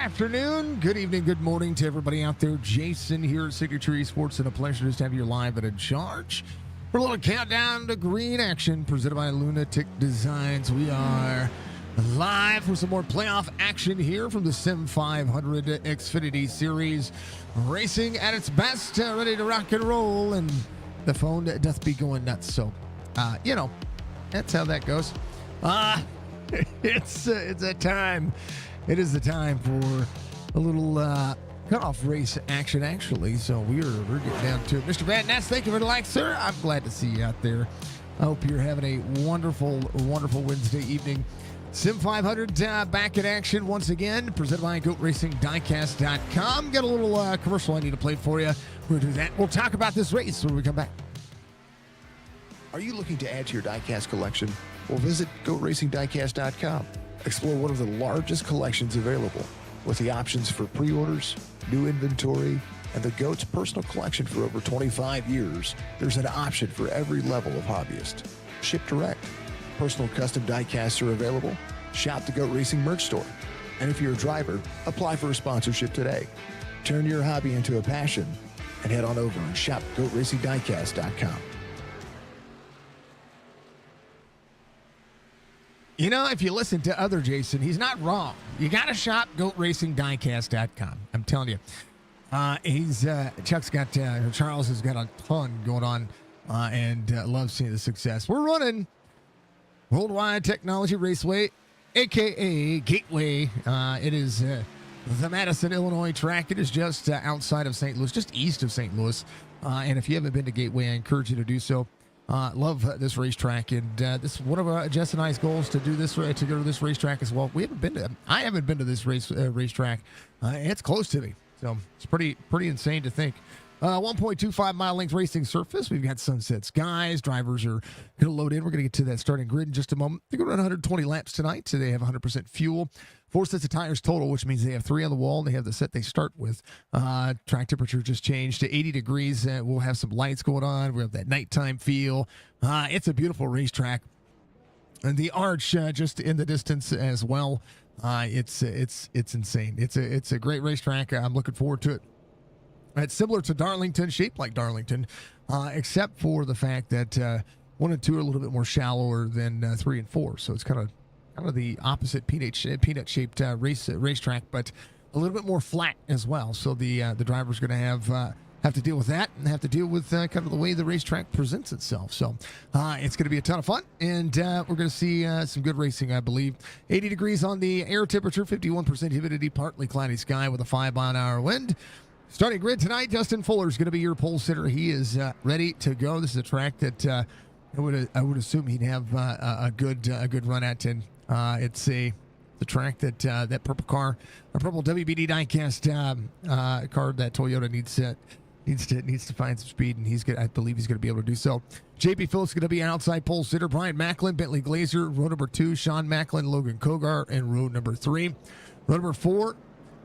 afternoon, good evening, good morning to everybody out there. Jason here at Signature Esports, and a pleasure just to have you live and in charge for a little countdown to green action presented by Lunatic Designs. We are live for some more playoff action here from the SIM500 Xfinity Series. Racing at its best, ready to rock and roll, and the phone doth be going nuts. So, that's how that goes. It's that time. It is the time for a little cutoff race action, actually. So we're getting down to it. Mr. Van Ness, thank you for the like, sir. I'm glad to see you out there. I hope you're having a wonderful, wonderful Wednesday evening. SIM500 back in action once again, presented by GoatRacingDiecast.com. Got a little commercial I need to play for you. We'll do that. We'll talk about this race when we come back. Are you looking to add to your diecast collection? Well, visit GoatRacingDiecast.com. Explore one of the largest collections available with the options for pre-orders, new inventory, and the GOAT's personal collection for over 25 years. There's an option for every level of hobbyist. Ship direct. Personal custom diecasts are available. Shop the GOAT Racing merch store. And if you're a driver, apply for a sponsorship today. Turn your hobby into a passion and head on over and shop GoatRacingDiecast.com. You know, if you listen to other Jason, he's not wrong. You got to shop GoatRacingDiecast.com. I'm telling you. Chuck's got, Charles has got a ton going on and loves seeing the success. We're running Worldwide Technology Raceway, a.k.a. Gateway. It is the Madison, Illinois track. It is just outside of St. Louis, just east of St. Louis. And if you haven't been to Gateway, I encourage you to do so. Love this racetrack, and this is one of Jess and I's goals to do this, to go to this racetrack as well. I haven't been to this racetrack. It's close to me, so it's pretty insane to think. 1.25 mile length racing surface. We've got sunset skies. Drivers are going to load in. We're going to get to that starting grid in just a moment. They're going to run 120 laps tonight, so they have 100% fuel. 4 sets of tires total, which means they have 3 on the wall. They have the set they start with. Track temperature just changed to 80 degrees. We'll have some lights going on. We have that nighttime feel. It's a beautiful racetrack. And the arch just in the distance as well. It's insane. It's a great racetrack. I'm looking forward to it. It's similar to Darlington, shaped like Darlington, except for the fact that 1 and 2 are a little bit more shallower than 3 and 4. So it's kind of the opposite peanut-shaped racetrack, but a little bit more flat as well. So the driver's going to have to deal with that and have to deal with kind of the way the racetrack presents itself. So it's going to be a ton of fun, and we're going to see some good racing, I believe. 80 degrees on the air temperature, 51% humidity, partly cloudy sky with a 5-mile-an-hour wind. Starting grid tonight, Justin Fuller is going to be your pole sitter. He is ready to go. This is a track that I would assume he'd have a good run at, and it's the track that that purple WBD diecast car that Toyota needs to find some speed, and I believe he's going to be able to do so. JP Phillips is going to be an outside pole sitter. Brian Macklin, Bentley Glazer, row number 2. Sean Macklin, Logan Kogar, and row number 3. Row number 4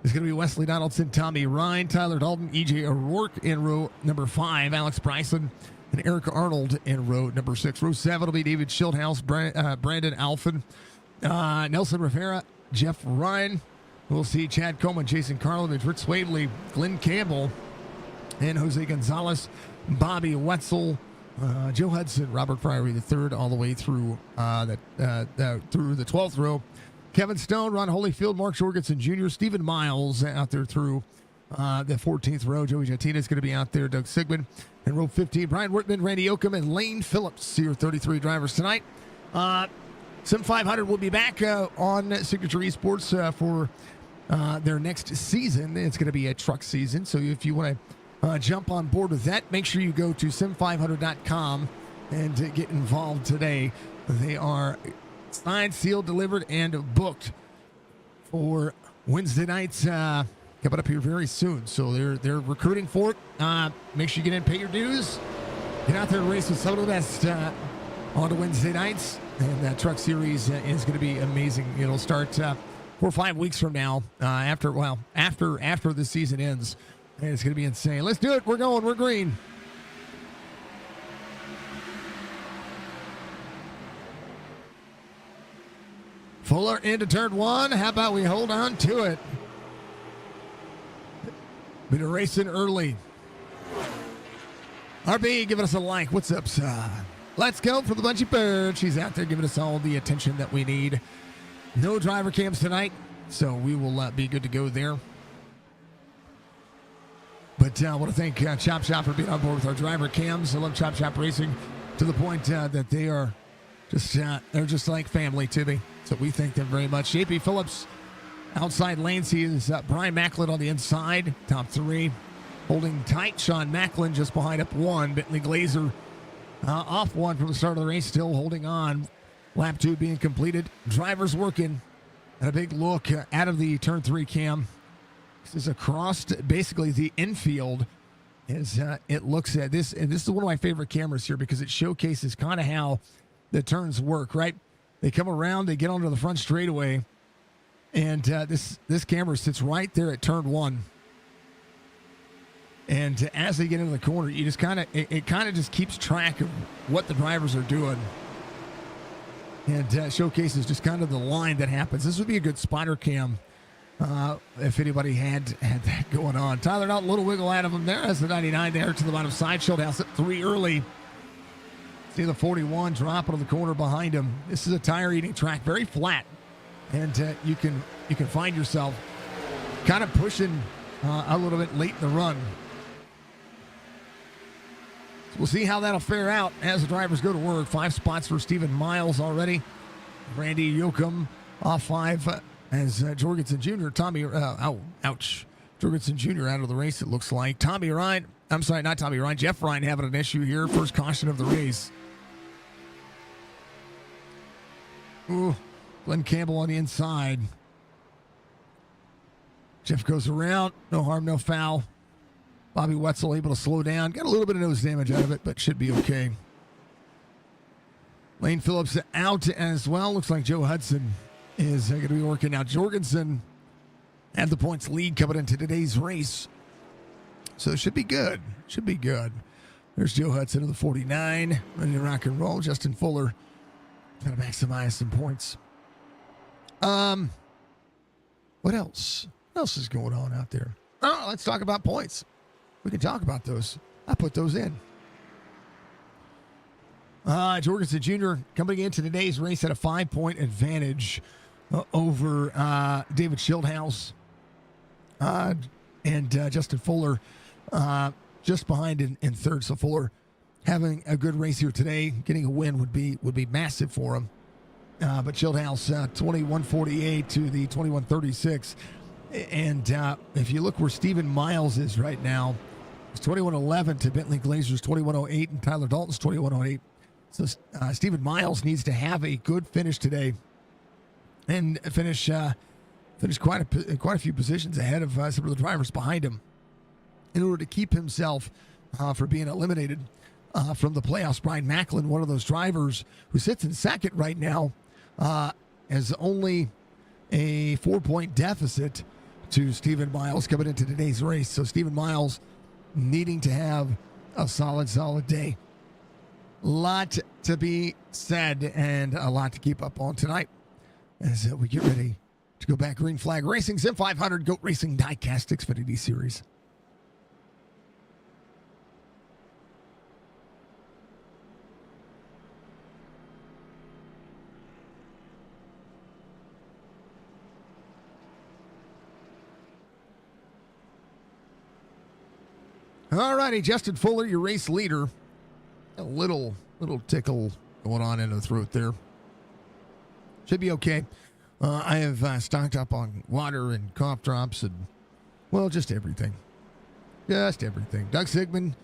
is going to be Wesley Donaldson, Tommy Ryan, Tyler Dalton, EJ O'Rourke in row number 5, Alex Bryson, and Erica Arnold in row number 6. Row 7 will be David Schildhouse, Brandon Alphen, Nelson Rivera, Jeff Ryan. We'll see Chad Coleman, Jason Karlovich, Rick Swaveley, Glenn Campbell, and Jose Gonzalez, Bobby Wetzel, Joe Hudson, Robert Priory III, all the way through through the 12th row. Kevin Stone, Ron Holyfield, Mark Jorgensen Jr., Stephen Miles out there through the 14th row. Joey Jatina is going to be out there. Doug Sigmund in row 15. Brian Wortman, Randy Oakham, and Lane Phillips, your 33 drivers tonight. SIM500 will be back on Signature Esports for their next season. It's going to be a truck season, so if you want to jump on board with that, make sure you go to sim500.com and get involved today. They are signed, sealed, delivered, and booked for Wednesday nights coming up here very soon. So they're recruiting for it. Make sure you get in, pay your dues, get out there and race with some of the best on to Wednesday nights. And that truck series is going to be amazing. It'll start 4 or 5 weeks from now. After the season ends, and it's going to be insane. Let's do it. We're going. We're green. Fuller into turn 1. How about we hold on to it? Been racing early. RB, giving us a like. What's up, sir? Let's go for the Bunchy Bird. She's out there giving us all the attention that we need. No driver cams tonight, so we will be good to go there. But I want to thank Chop Shop for being on board with our driver cams. I love Chop Shop Racing to the point that they are just they're just like family to me. So we thank them very much. JP Phillips, outside lanes. He is Brian Macklin on the inside, top three. Holding tight, Sean Macklin just behind up one. Bentley Glazer off one from the start of the race, still holding on. Lap 2 being completed. Drivers working. And a big look out of the turn 3 cam. This is across basically the infield. As it looks at this, and this is one of my favorite cameras here because it showcases kind of how the turns work, right? They come around, they get onto the front straightaway, and this camera sits right there at turn 1. And as they get into the corner, you just kind of it kind of just keeps track of what the drivers are doing, and showcases just kind of the line that happens. This would be a good spotter cam if anybody had that going on. Tyler Dalton, little wiggle out of him there as the 99 there to the bottom side. Schildhouse at 3 early. See the 41 drop into the corner behind him. This is a tire eating track, very flat, and you can find yourself kind of pushing a little bit late in the run. So we'll see how that'll fare out as the drivers go to work. 5 spots for Stephen Miles already. Randy Yoakum off 5 as Jorgensen Jr. Jorgensen Jr. out of the race, it looks like. Tommy Ryan, I'm sorry, not Tommy Ryan. Jeff Ryan having an issue here. First caution of the race. Ooh, Glenn Campbell on the inside. Jeff goes around. No harm, no foul. Bobby Wetzel able to slow down. Got a little bit of nose damage out of it, but should be okay. Lane Phillips out as well. Looks like Joe Hudson is going to be working out. Jorgensen had the points lead coming into today's race. So it should be good. Should be good. There's Joe Hudson of the 49. Ready to rock and roll. Justin Fuller trying to maximize some points. What else? What else is going on out there? Oh, let's talk about points. We can talk about those. I put those in. Jorgensen Jr. coming into today's race at a 5-point advantage over David Schildhouse and Justin Fuller just behind in third. So Fuller having a good race here today. Getting a win would be massive for him. But Schildhouse 21:48 to the 21:36. And if you look where Stephen Miles is right now, it's 21:11 to Bentley Glazer's 21:08 and Tyler Dalton's 21:08. So Stephen Miles needs to have a good finish today and finish quite a few positions ahead of some of the drivers behind him in order to keep himself from being eliminated from the playoffs. Brian Macklin, one of those drivers who sits in second right now, has only a 4-point deficit to Stephen Miles coming into today's race. So Stephen Miles needing to have a solid day. Lot to be said and a lot to keep up on tonight as we get ready to go back green flag racing. SIM500 Goat Racing Diecast Xfinity Series. All righty, Justin Fuller, your race leader. A little tickle going on in the throat there. Should be okay. I have stocked up on water and cough drops and, well, just everything. Just everything. Doug Sigmund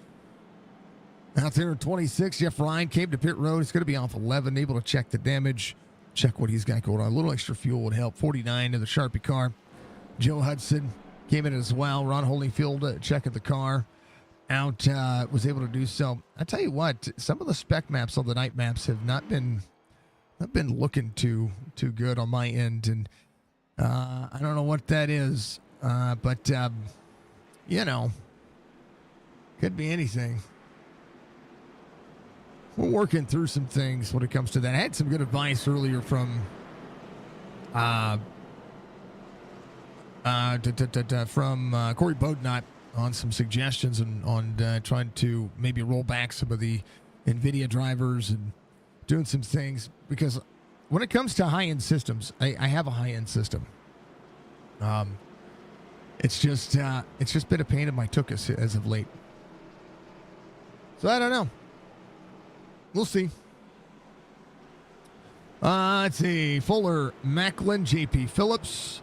out there at 26. Jeff Ryan came to pit road. It's going to be off 11. Able to check the damage. Check what he's got going on. A little extra fuel would help. 49 in the Sharpie car. Joe Hudson came in as well. Ron Holyfield checking the car. Out was able to do so. I tell you what, some of the spec maps on the night maps have not been looking too good on my end, and I don't know what that is, but you know, could be anything. We're working through some things when it comes to that. I had some good advice earlier from Corey Bodnott on some suggestions and on trying to maybe roll back some of the NVIDIA drivers and doing some things, because when it comes to high-end systems, I have a high-end system. It's just been a pain in my tuchus as of late. So I don't know. We'll see. Let's see. Fuller, Macklin, JP Phillips.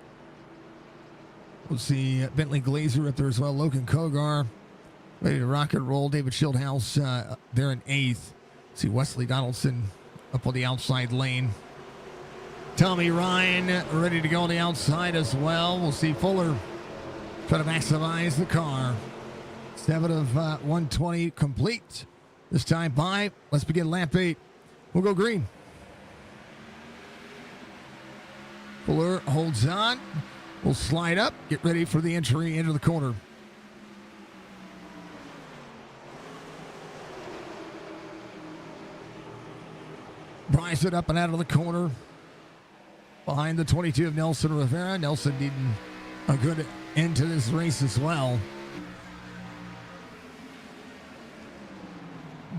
We'll see Bentley Glazer up there as well. Logan Kogar ready to rock and roll. David Shieldhouse there in 8th. See Wesley Donaldson up on the outside lane. Tommy Ryan ready to go on the outside as well. We'll see Fuller try to maximize the car. 7 of 120 complete. This time by. Let's begin lap 8. We'll go green. Fuller holds on. We'll slide up. Get ready for the entry into the corner. Bryce it up and out of the corner. Behind the 22 of Nelson Rivera. Nelson needing a good end to this race as well.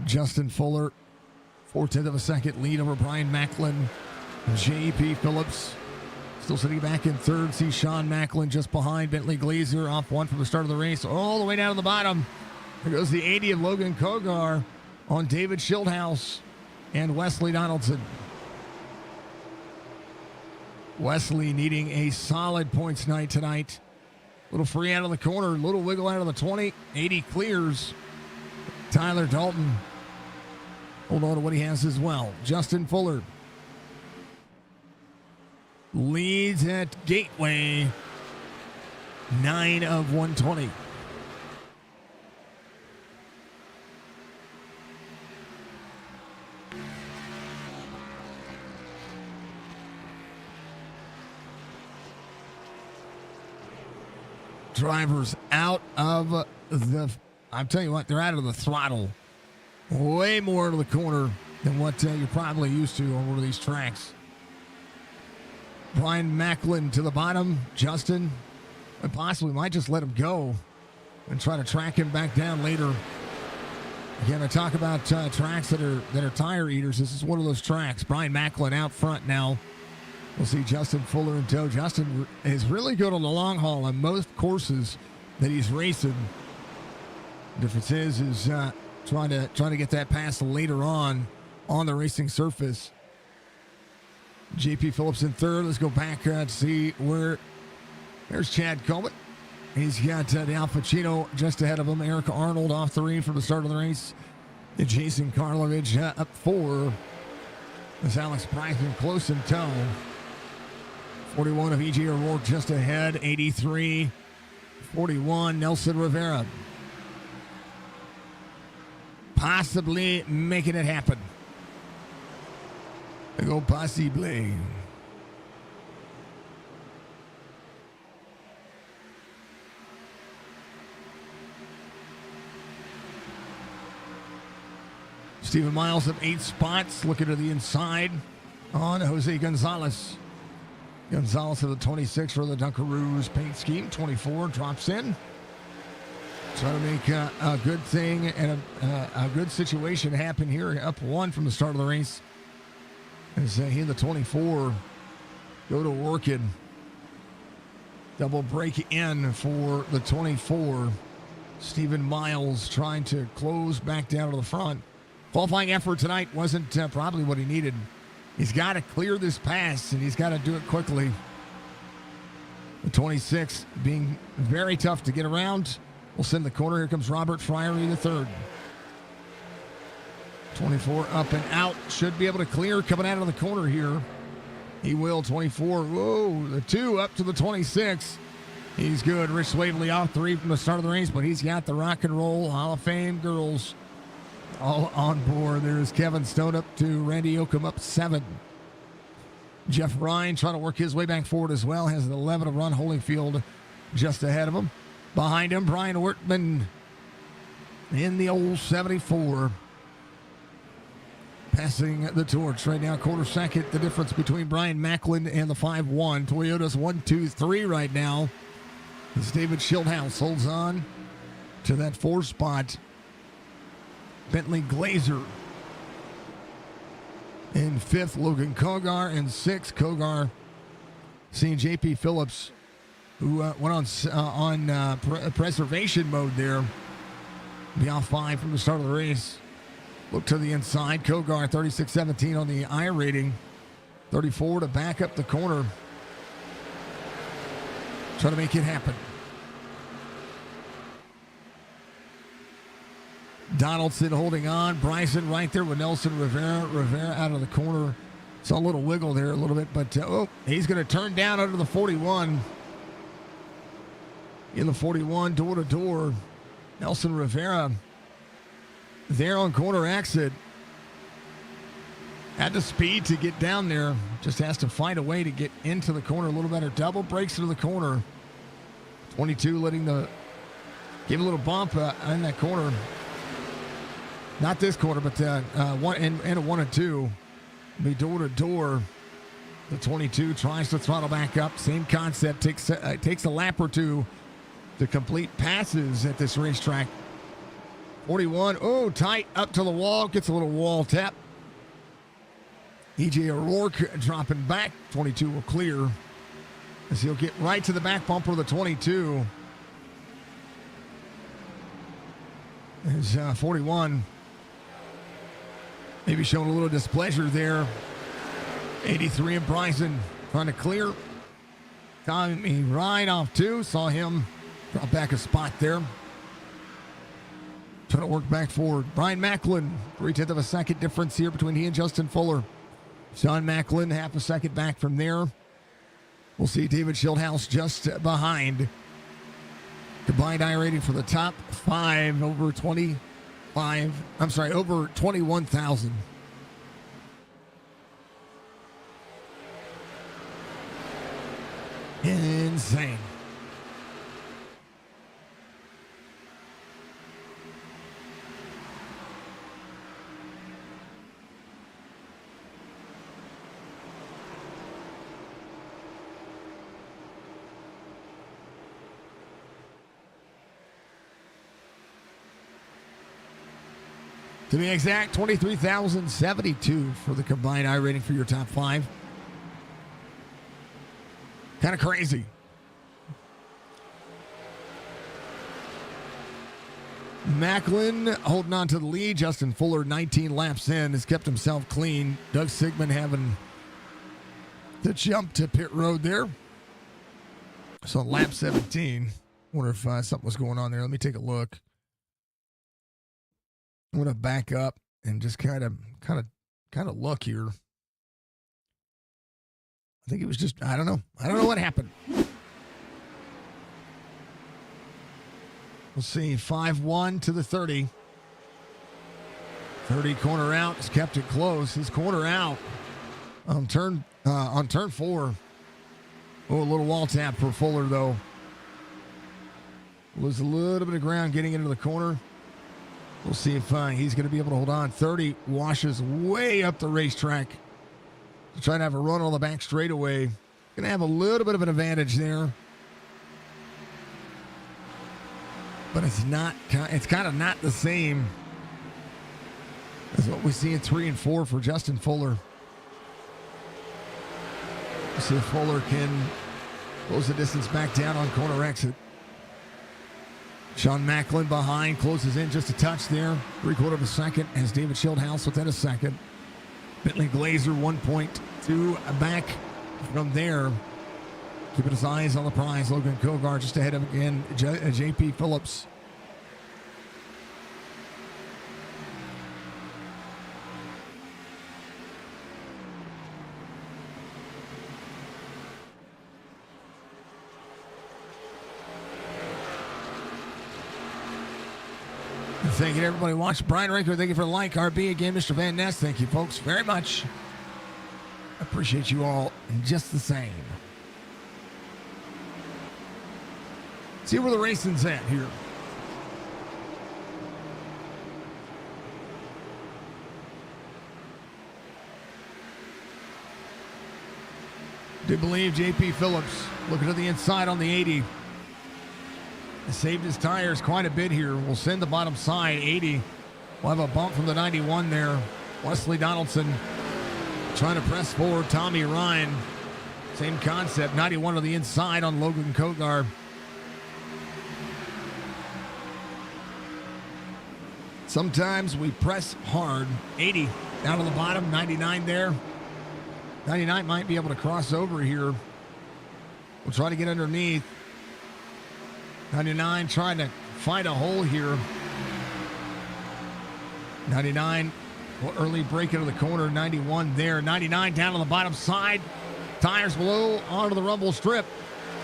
Justin Fuller, 4/10 of a second lead over Brian Macklin. J.P. Phillips still sitting back in 3rd. See Sean Macklin just behind. Bentley Glazer off 1 from the start of the race, all the way down to the bottom. There goes the 80 of Logan Kogar on David Shieldhouse and Wesley Donaldson. Wesley needing a solid points night tonight. Little free out of the corner, little wiggle out of the 20. 80 clears. Tyler Dalton hold on to what he has as well. Justin Fuller leads at Gateway. 9 of 120. Drivers out of the, I'm telling you what, they're out of the throttle. Way more to the corner than what you're probably used to on one of these tracks. Brian Macklin to the bottom. Justin, and possibly might just let him go and try to track him back down later. Again, I talk about tracks that are tire eaters. This is one of those tracks. Brian Macklin out front now. We'll see Justin Fuller in tow. Justin is really good on the long haul on most courses that he's racing. The difference is trying to get that pass later on the racing surface. JP Phillips in 3rd. Let's go back to see where. There's Chad Comet. He's got the Al Pacino just ahead of him. Eric Arnold off 3 from the start of the race. And Jason Karlovich up 4. There's Alex Bryson close in tow. 41 of E.J. O'Rourke just ahead. 83. 41, Nelson Rivera. Possibly making it happen. They go possibly. Stephen Miles up 8 spots. Looking to the inside on Jose Gonzalez. Gonzalez to the 26 for the Dunkaroos paint scheme. 24 drops in. Trying to make a good thing and a good situation happen here. Up 1 from the start of the race. As he and the 24 go to working. Double break in for the 24. Stephen Miles trying to close back down to the front. Qualifying effort tonight wasn't probably what he needed. He's got to clear this pass, and he's got to do it quickly. The 26 being very tough to get around. We'll send the corner. Here comes Robert Friery, the 3rd. 24 up and out. Should be able to clear coming out of the corner here. He will. 24. Whoa, the 2 up to the 26. He's good. Rich Swavely off 3 from the start of the race, but he's got the Rock and Roll Hall of Fame girls all on board. There's Kevin Stone up to Randy Oakham up 7. Jeff Ryan trying to work his way back forward as well. Has an 11 of Ron Holyfield just ahead of him. Behind him, Brian Wortman in the old 74. Passing the torch right now, quarter second. The difference between Brian Macklin and the 5-1. Toyota's 1-2-3 right now. As David Shieldhouse holds on. to that 4 spot. Bentley Glazer in 5th. Logan Kogar in 6th. Kogar seeing JP Phillips, who went on preservation mode there. Be off 5 from the start of the race. Look to the inside. Kogar 36.17 on the I rating. 34 to back up the corner. Try to make it happen. Donaldson holding on. Bryson right there with Nelson Rivera. Rivera out of the corner. Saw a little wiggle there a little bit, but he's going to turn down under the 41. In the 41, door to door. Nelson Rivera there on corner exit. Had the speed to get down there. Just has to find a way to get into the corner a little better. Double breaks into the corner. 22 give a little bump in that corner. Not this corner, but one and a 1 and 2. Be door to door. The 22 tries to throttle back up. Same concept. Takes a lap or two to complete passes at this racetrack. 41. Tight up to the wall. Gets a little wall tap. EJ O'Rourke dropping back. 22 will clear as he'll get right to the back bumper of the 22. There's 41. Maybe showing a little displeasure there. 83 and Bryson trying to clear. Timing right off 2. Saw him drop back a spot there. Trying to work back forward. Brian Macklin, 3/10 of a second difference here between he and Justin Fuller. Sean Macklin, half a second back from there. We'll see David Schildhouse just behind. Combined I rating for the top 5 over 21,000. Insane. To be exact, 23,072 for the combined I rating for your top 5. Kind of crazy. Macklin holding on to the lead. Justin Fuller, 19 laps in, has kept himself clean. Doug Sigmund having to jump to pit road there. So lap 17. Wonder if something was going on there. Let me take a look. I'm going to back up and just kind of look here. I think it was just, I don't know what happened. We'll see. 5-1 to the 30. 30 corner out. Has kept it close. His corner out on turn 4. A little wall tap for Fuller, though. Lose a little bit of ground getting into the corner. We'll see if he's going to be able to hold on. 30 washes way up the racetrack to try to have a run on the back straightaway. Going to have a little bit of an advantage there. But it's kind of not the same as what we see in 3 and 4 for Justin Fuller. We'll see if Fuller can close the distance back down on corner exit. Sean Macklin behind, closes in just a touch there. 3/4 of a second as David Schildhouse within a second. Bentley Glazer 1.2 back from there. Keeping his eyes on the prize. Logan Kogar just ahead of again. JP Phillips. Thank you to everybody watching. Brian Rinker, thank you for the like. RB again, Mr. Van Ness, thank you folks very much. I appreciate you all just the same. See where the racing's at here. Do believe JP Phillips looking to the inside on the 80. Saved his tires quite a bit here. We'll send the bottom side, 80. We'll have a bump from the 91 there. Wesley Donaldson trying to press forward. Tommy Ryan, same concept. 91 to the inside on Logan Kogar. Sometimes we press hard. 80 down to the bottom, 99 there. 99 might be able to cross over here. We'll try to get underneath. 99 trying to find a hole here. 99, early break into the corner. 91 there. 99 down on the bottom side. Tires below, onto the rumble strip.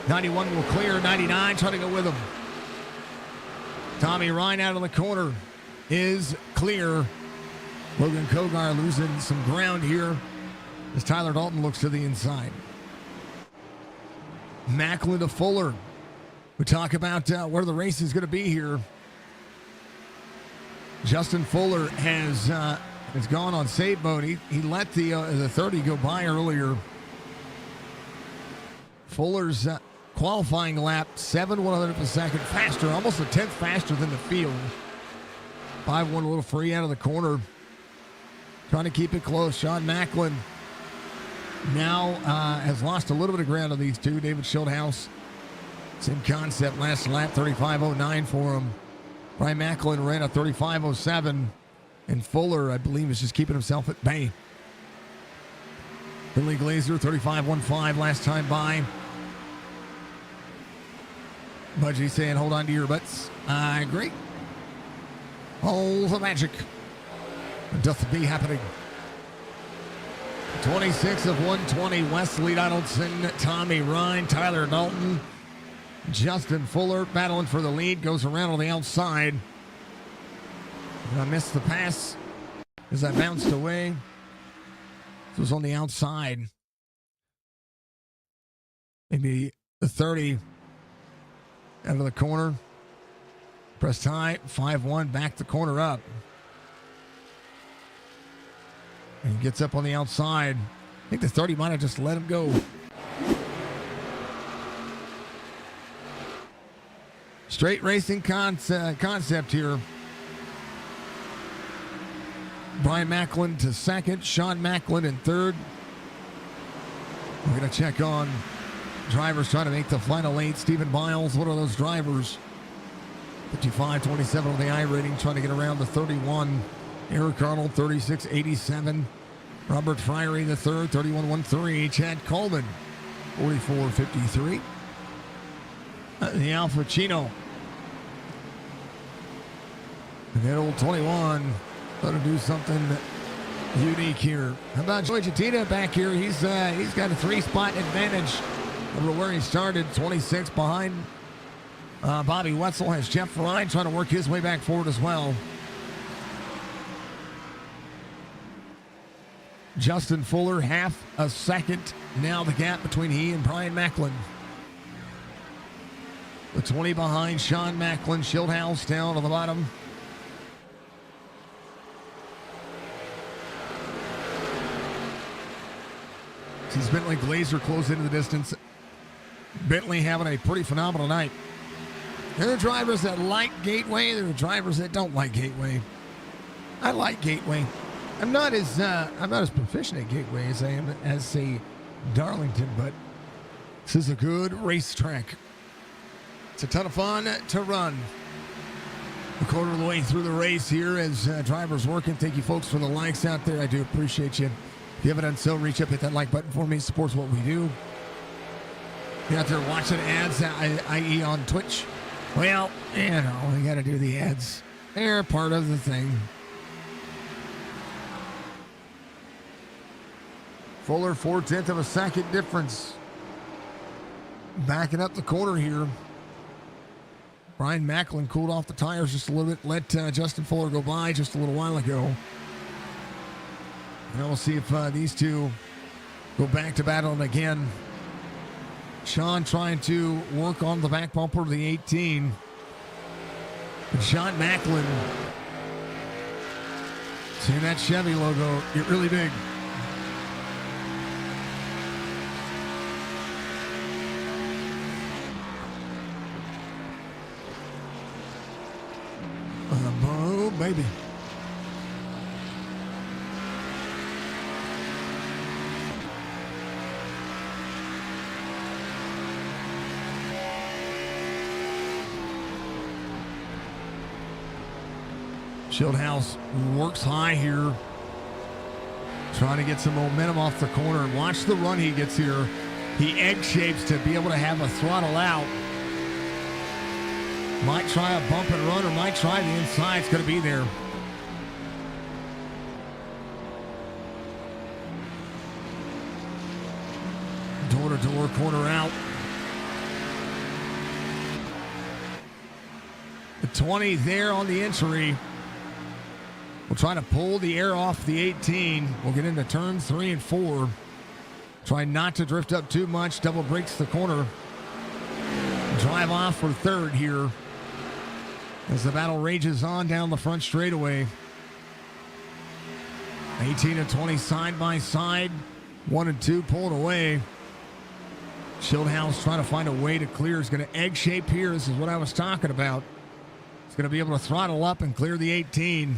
91 will clear. 99 trying to go with him. Tommy Ryan out of the corner is clear. Logan Kogar losing some ground here as Tyler Dalton looks to the inside. Macklin to Fuller. We talk about where the race is going to be here. Justin Fuller has gone on save mode. He let the 30 go by earlier. Fuller's qualifying lap 7/100th of a second faster, almost a tenth faster than the field. 5-1 a little free out of the corner. Trying to keep it close. Sean Macklin now has lost a little bit of ground on these two. David Schildhouse, same concept. Last lap, 35:09 for him. Brian Macklin ran a 35:07. And Fuller, I believe, is just keeping himself at bay. Billy Glazer, 35:15 last time by. Budgie saying, hold on to your butts. I agree. All the magic doth be happening. 26 of 120, Wesley Donaldson, Tommy Ryan, Tyler Dalton, Justin Fuller battling for the lead, goes around on the outside. And I missed the pass as I bounced away. This was on the outside. Maybe the 30 out of the corner. Pressed high, 5-1, back the corner up. And he gets up on the outside. I think the 30 might have just let him go. Straight racing concept here. Brian Macklin to second. Sean Macklin in third. We're going to check on drivers trying to make the final eight. Stephen Biles, one of those drivers. 55-27 on the I rating, trying to get around the 31. Eric Arnold, 36-87. Robert Friery the third, 31-13. Chad Coleman, 44-53. The Alfa Chino. And that old 21 got to do something unique here. How about Joey Chatina back here? He's got a 3-spot advantage over where he started. 26 behind Bobby Wetzel. Has Jeff Ryan trying to work his way back forward as well. Justin Fuller, half a second. Now the gap between he and Brian Macklin. The 20 behind Sean Macklin. Schildhouse down on the bottom. Sees Bentley Glazer close into the distance. Bentley having a pretty phenomenal night. There are drivers that like Gateway. There are drivers that don't like Gateway. I like Gateway. I'm not as proficient at Gateway as I am as, say, Darlington, but this is a good racetrack. It's a ton of fun to run. A quarter of the way through the race here as drivers working. Thank you, folks, for the likes out there. I do appreciate you. If you haven't done so, reach up, hit that like button for me. It supports what we do. You out there watching ads, i.e. on Twitch? Well, you know, we got to do the ads. They're part of the thing. Fuller, 4/10 of a second difference. Backing up the corner here. Brian Macklin cooled off the tires just a little bit. Let Justin Fuller go by just a little while ago. And we'll see if these two go back to battle again. Sean trying to work on the back bumper of the 18. And Sean Macklin, seeing that Chevy logo get really big. baby. Shieldhouse works high here, trying to get some momentum off the corner. And watch the run he gets here. He egg shapes to be able to have a throttle out. Might try a bump and run, or might try the inside. It's going to be there. Door to door, corner out. The 20 there on the entry. We'll try to pull the air off the 18. We'll get into turns 3 and 4. Try not to drift up too much. Double breaks the corner. Drive off for third here as the battle rages on down the front straightaway. 18 and 20 side by side. 1 and 2 pulled away. Shieldhouse trying to find a way to clear. He's going to egg shape here. This is what I was talking about. He's going to be able to throttle up and clear the 18.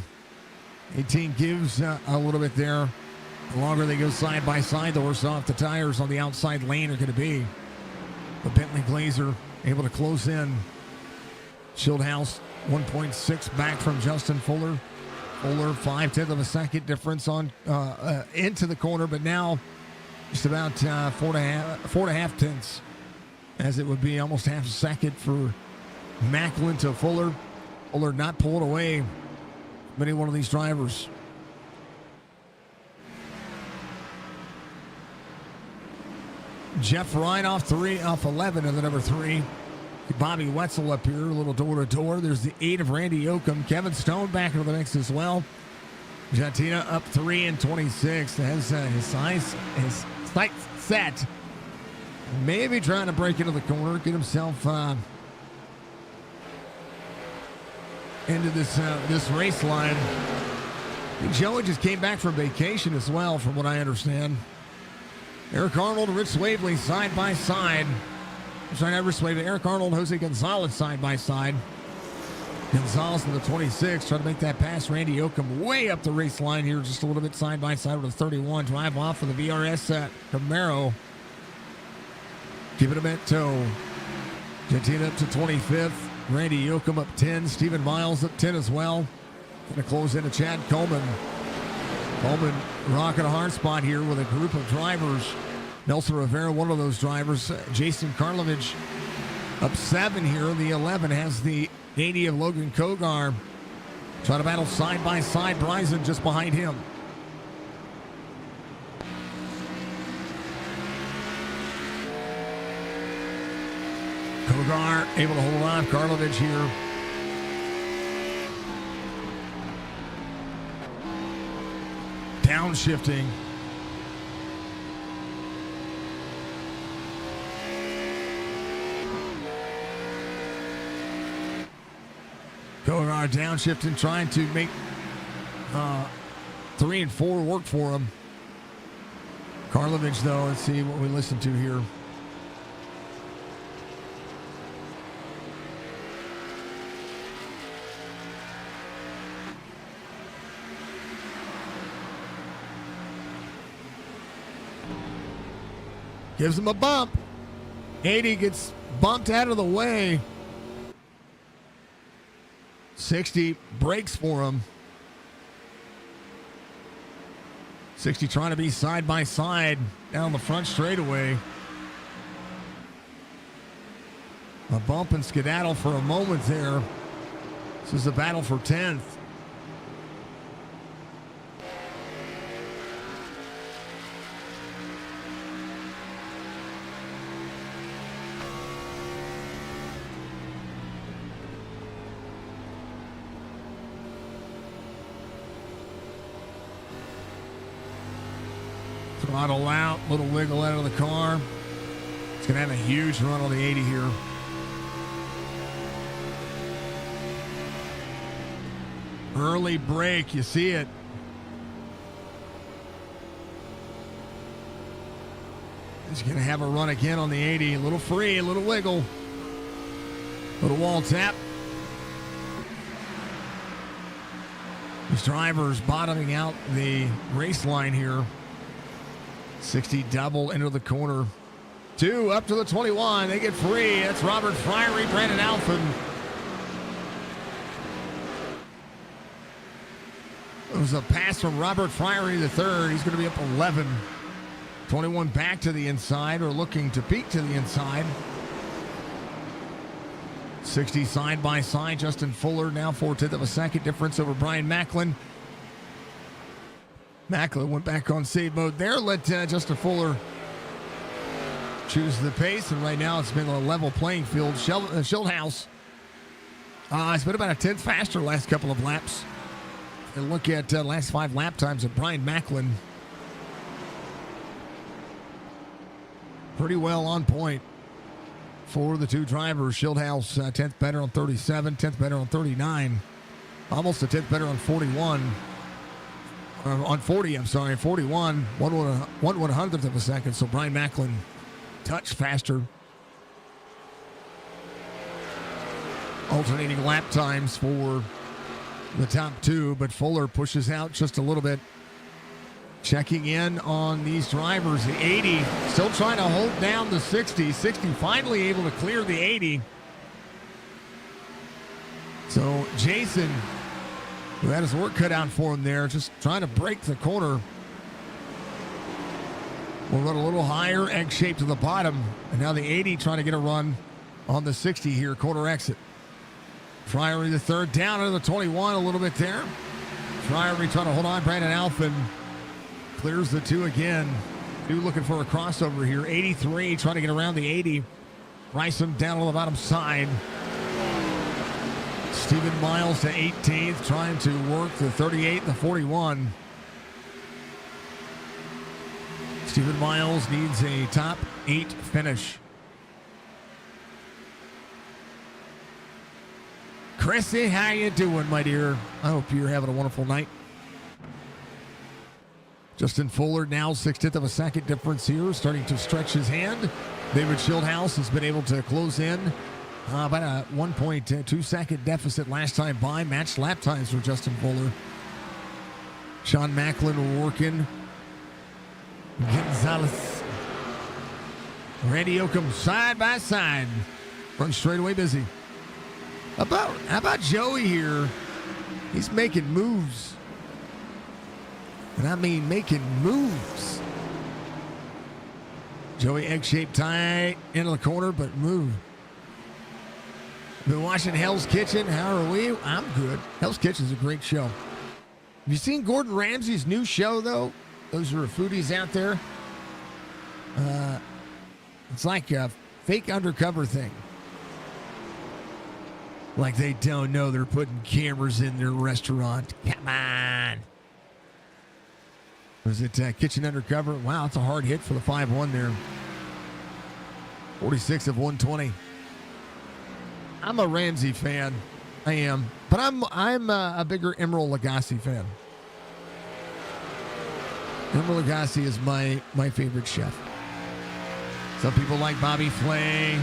18 gives a little bit there. The longer they go side by side, the worse off the tires on the outside lane are going to be. But Bentley Glazer able to close in. Shieldhouse 1.6 back from Justin Fuller. Fuller 0.5 of a second difference on into the corner, but now just about 4.5 tenths, as it would be almost half a second for Macklin to Fuller. Fuller not pulled away. Any one of these drivers. Jeff Ryan off 11 of the number 3. Bobby Wetzel up here, a little door to door. There's the 8 of Randy Yoakum. Kevin Stone back into the mix as well. Jatina up 3 and 26. Has his sights set. Maybe trying to break into the corner, get himself into this race line. I think Joey just came back from vacation as well, from what I understand. Eric Arnold and Rich Swavely side by side. I'm sorry, not Rich Swavely. Eric Arnold, Jose Gonzalez side by side. Gonzalez in the 26 trying to make that pass. Randy Yoakum way up the race line here, just a little bit side by side with a 31. Drive off for the VRS Camaro. Keeping him at toe. Gentina up to 25th. Randy Yoakum up 10. Stephen Miles up 10 as well. Going to close into Chad Coleman. Coleman rocking a hard spot here with a group of drivers. Nelson Rivera, one of those drivers. Jason Karlovich up 7 here. The 11 has the 80 of Logan Kogar. Trying to battle side by side. Bryson just behind him. Kogar able to hold on. Karlovich here. Downshifting. Kogar downshifting, trying to make 3 and 4 work for him. Karlovich, though, let's see what we listen to here. Gives him a bump. 80 gets bumped out of the way. 60 breaks for him. 60 trying to be side by side down the front straightaway. A bump and skedaddle for a moment there. This is a battle for 10th. Throttle out, little wiggle out of the car. It's going to have a huge run on the 80 here. Early break, you see it. He's going to have a run again on the 80. A little free, a little wiggle. Little wall tap. These drivers bottoming out the race line here. 60 double into the corner. 2 up to the 21. They get free. That's Robert Friery, Brandon Alphen. It was a pass from Robert Friery the third. He's going to be up 11. 21 back to the inside, or looking to peek to the inside. 60 side by side. Justin Fuller now 4/10 of a second difference over Brian Macklin. Macklin went back on save mode there. Let Justin Fuller choose the pace, and right now it's been a level playing field. Schildhouse it's been about a 10th faster last couple of laps. And look at last 5 lap times of Brian Macklin. Pretty well on point for the two drivers. Schildhouse 10th better on 37, 10th better on 39. Almost a 10th better on 41. On 40, I'm sorry, 41. 1/100th of a second. So Brian Macklin touch faster. Alternating lap times for the top two, but Fuller pushes out just a little bit. Checking in on these drivers. The 80 still trying to hold down the 60. 60 finally able to clear the 80. So Jason, who had his work cut out for him there, just trying to break the corner. We'll run a little higher, egg shape to the bottom. And now the 80 trying to get a run on the 60 here, corner exit. Friery the third, down into the 21 a little bit there. Friery trying to hold on. Brandon Alphen clears the 2 again. 2 looking for a crossover here. 83 trying to get around the 80. Bryson down on the bottom side. Stephen Miles to 18th, trying to work the 38 and the 41. Stephen Miles needs a top 8 finish. Chrissy, how you doing, my dear? I hope you're having a wonderful night. Justin Fuller now 6/10 of a second difference here, starting to stretch his hand. David Schildhouse has been able to close in about a 1.2 second deficit last time by. Matched lap times for Justin Fuller. Sean Macklin working. Gonzalez. Randy Oakham side by side. Front straightaway busy. How about Joey here? He's making moves. And I mean making moves. Joey egg-shaped tight into the corner, but move. Been watching Hell's Kitchen. How are we? I'm good. Hell's Kitchen is a great show. Have you seen Gordon Ramsay's new show, though? Those are foodies out there. It's like a fake undercover thing. Like they don't know they're putting cameras in their restaurant. Come on. Was it Kitchen Undercover? Wow, it's a hard hit for the 5-1 there. 46 of 120. I'm a Ramsey fan. I am. But I'm a bigger Emeril Lagasse fan. Emeril Lagasse is my favorite chef. Some people like Bobby Flay.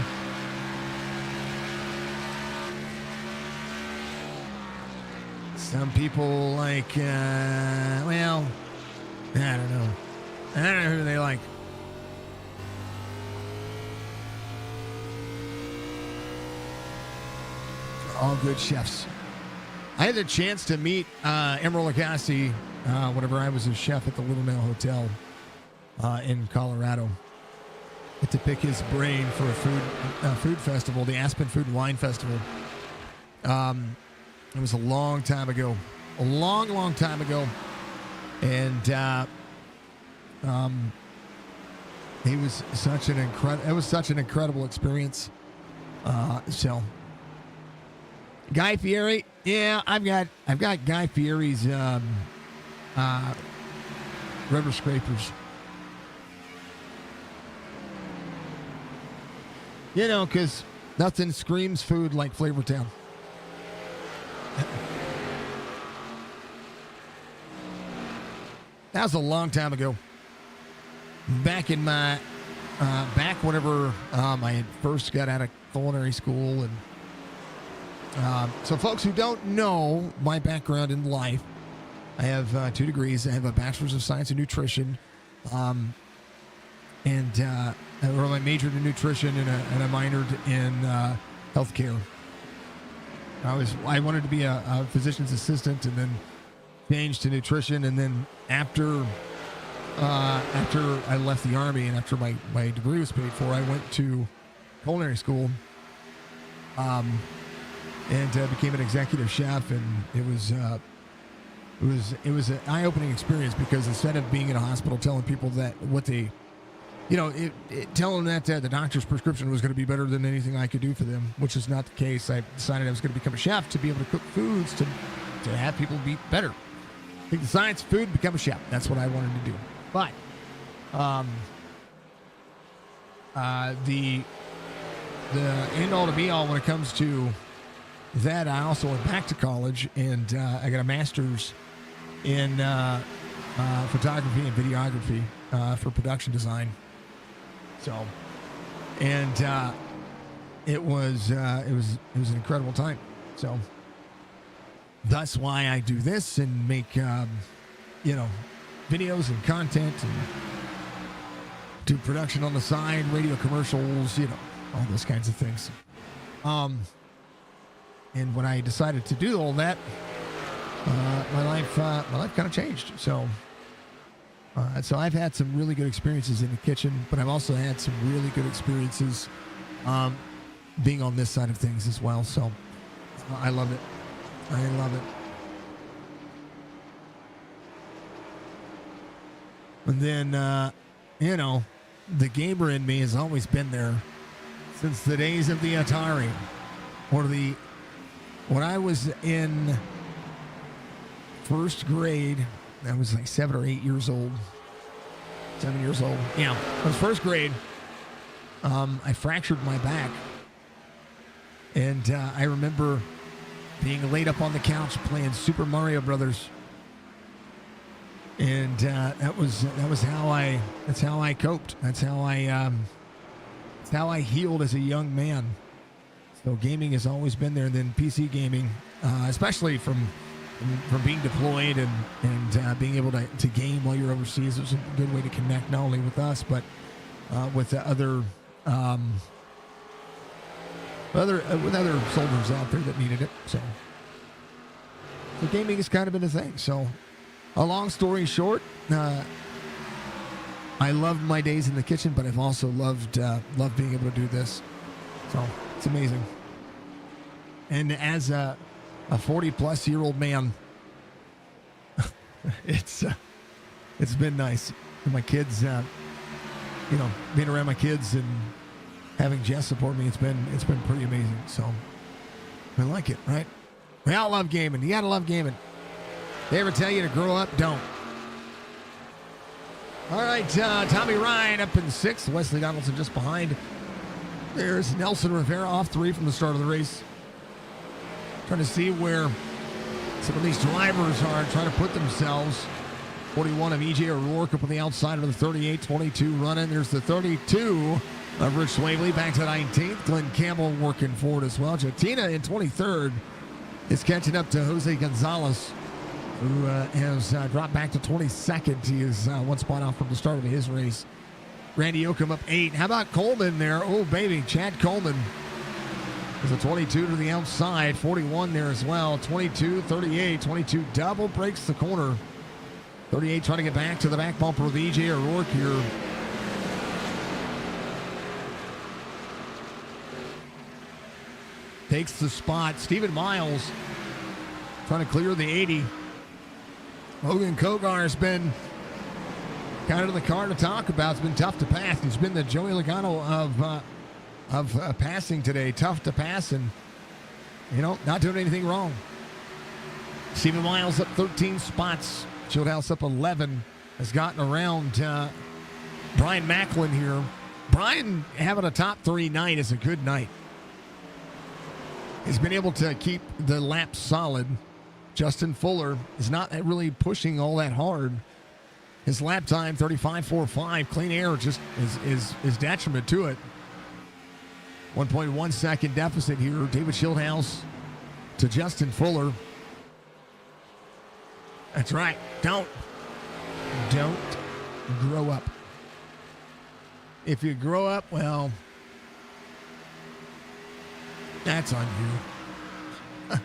Some people like, well, I don't know. I don't know who they like. All good chefs. I had the chance to meet Emeril Lagasse whenever I was a chef at the Little Nail Hotel in Colorado. Get to pick his brain for a food festival, the Aspen Food and Wine Festival. It was a long time ago. A long time ago. And he was such an incredible experience. So Guy Fieri, yeah, I've got Guy Fieri's River Scrapers. You know, because nothing screams food like Flavortown. That was a long time ago. Back in my, back whenever I had first got out of culinary school. And so folks who don't know my background in life, I have 2 degrees. I have a bachelor's of science in nutrition, and I majored in nutrition and I minored in healthcare. I wanted to be a physician's assistant, and then changed to nutrition. And then after I left the Army and after my degree was paid for, I went to culinary school, and became an executive chef. And it was an eye-opening experience, because instead of being in a hospital telling people that what they, telling them that the doctor's prescription was going to be better than anything I could do for them, which is not the case. I decided I was going to become a chef to be able to cook foods to have people be better. Take the science of food, become a chef. That's what I wanted to do. But the end all to be all when it comes to that, I also went back to college, and I got a master's in photography and videography for production design. So, and it was an incredible time. So that's why I do this and make videos and content, and do production on the side, radio commercials, all those kinds of things. And when I decided to do all that, my life kind of changed. So I've had some really good experiences in the kitchen, but I've also had some really good experiences being on this side of things as well. So I love it. I love it. And then, the gamer in me has always been there since the days of the Atari, when I was in first grade. I was like 7 or 8 years old. 7 years old. Yeah. I was first grade. I fractured my back. And I remember being laid up on the couch playing Super Mario Brothers. And that was how I coped. That's how I healed as a young man. So gaming has always been there. And then PC gaming, especially from being deployed and being able to game while you're overseas. It was a good way to connect not only with us, but with the other soldiers out there that needed it. So gaming has kind of been a thing. So a long story short, I loved my days in the kitchen, but I've also loved being able to do this. So it's amazing. And as a 40-plus-year-old man, it's been nice. And my kids, being around my kids and having Jess support me, it's been pretty amazing. So I like it, right? We all love gaming. You gotta love gaming. They ever tell you to grow up? Don't. All right, Tommy Ryan up in 6th. Wesley Donaldson just behind. There's Nelson Rivera off 3 from the start of the race. Trying to see where some of these drivers are trying to put themselves. 41 of E.J. O'Rourke up on the outside of the 38, 22 running. There's the 32 of Rich Swavely back to 19th. Glenn Campbell working forward as well. Jatina in 23rd is catching up to Jose Gonzalez, who has dropped back to 22nd. He is one spot off from the start of his race. Randy Oakham up 8. How about Coleman there? Oh, baby, Chad Coleman. There's a 22 to the outside, 41 there as well. 22, 38, 22 double breaks the corner. 38 trying to get back to the back bumper of E.J. O'Rourke here. Takes the spot. Stephen Miles trying to clear the 80. Logan Kogar has been kind of the car to talk about. It's been tough to pass. He's been the Joey Logano of passing today. Tough to pass and, not doing anything wrong. Stephen Miles up 13 spots. Fieldhouse up 11. Has gotten around Brian Macklin here. Brian having a top 3 night is a good night. He's been able to keep the laps solid. Justin Fuller is not really pushing all that hard. His lap time, 35.45. Clean air just is detriment to it. 1.1 second deficit here. David Schildhouse to Justin Fuller. That's right. Don't grow up. If you grow up, well, that's on you.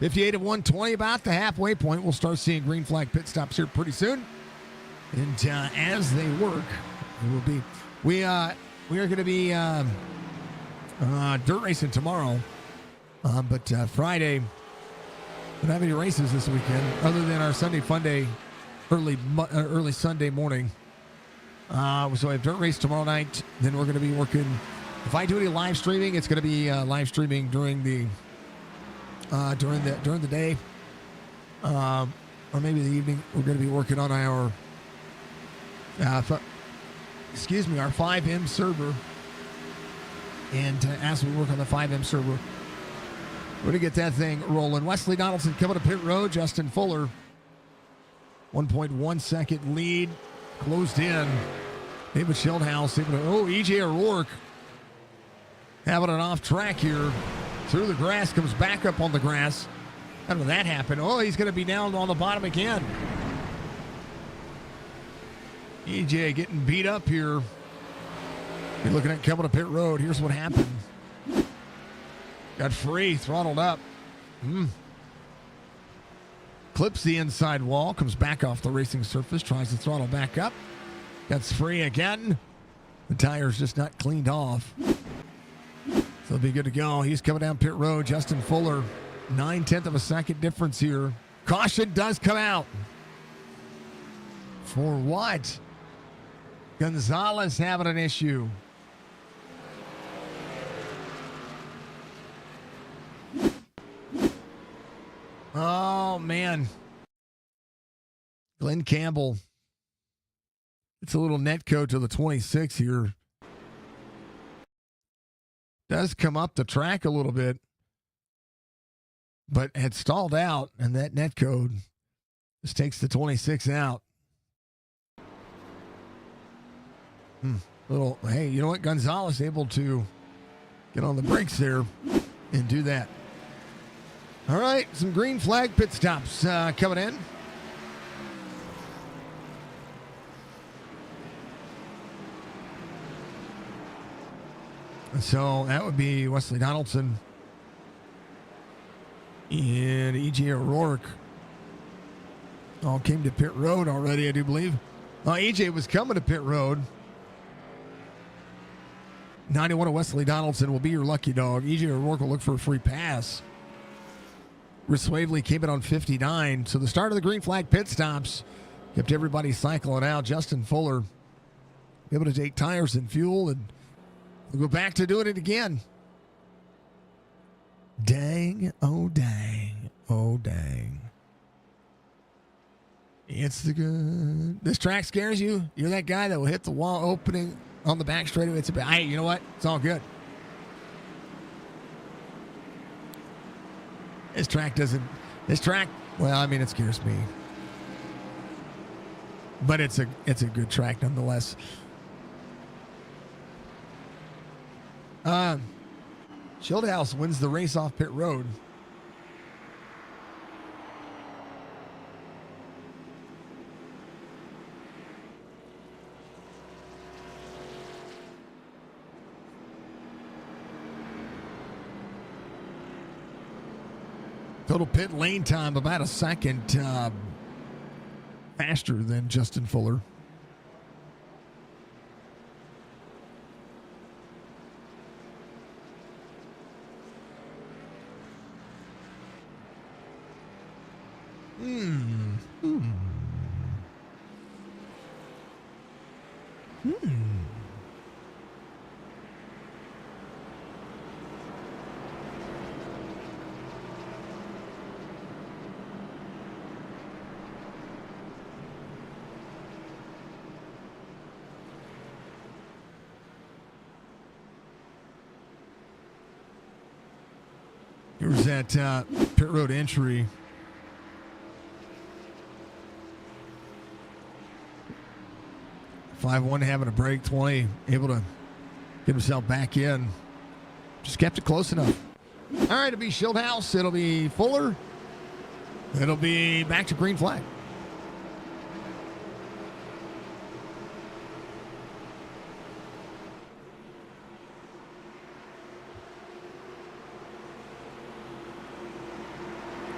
58 of 120, about the halfway point. We'll start seeing green flag pit stops here pretty soon. And as they work, it will be. We are going to be dirt racing tomorrow, but Friday we don't have any races this weekend other than our Sunday Fun Day, early Sunday morning. So we have dirt race tomorrow night. Then we're going to be working. If I do any live streaming, it's going to be live streaming during the day, or maybe the evening. We're going to be working on our our 5M server. And as we work on the 5M server, we're going to get that thing rolling. Wesley Donaldson coming to pit road. Justin Fuller, 1.1 second lead, closed in. David Schildhaus able to, EJ O'Rourke having an off track here. Through the grass, comes back up on the grass. How did that happen? He's going to be down on the bottom again. EJ getting beat up here. You're looking at coming to pit road. Here's what happened. Got free, throttled up. Clips the inside wall, comes back off the racing surface, tries to throttle back up. Gets free again. The tire's just not cleaned off. So it'll be good to go. He's coming down pit road. Justin Fuller, 9/10 of a second difference here. Caution does come out. For what? Gonzalez having an issue. Oh, man. Glenn Campbell. It's a little net code to the 26 here. Does come up the track a little bit, but had stalled out, and that net code just takes the 26 out. Hey, you know what? Gonzalez able to get on the brakes there and do that. All right, some green flag pit stops coming in. So that would be Wesley Donaldson and E.J. O'Rourke. All came to pit road already, I do believe. E.J. was coming to pit road. 91 of Wesley Donaldson will be your lucky dog. E.J. O'Rourke will look for a free pass. Rhys Waverly came in on 59. So the start of the green flag pit stops kept everybody cycling out. Justin Fuller able to take tires and fuel, and we'll go back to doing it again. Dang, oh dang, oh dang. It's the good. This track scares you? You're that guy that will hit the wall opening on the back straightaway. Hey, you know what? It's all good. This track, well, I mean, it scares me. But it's a good track nonetheless. Schildhaus wins the race off pit road. Total pit lane time about a second faster than Justin Fuller. Here's that pit road entry. .51 having a break, 20 able to get himself back in. Just kept it close enough. All right, it'll be Schildhouse. It'll be Fuller. It'll be back to green flag.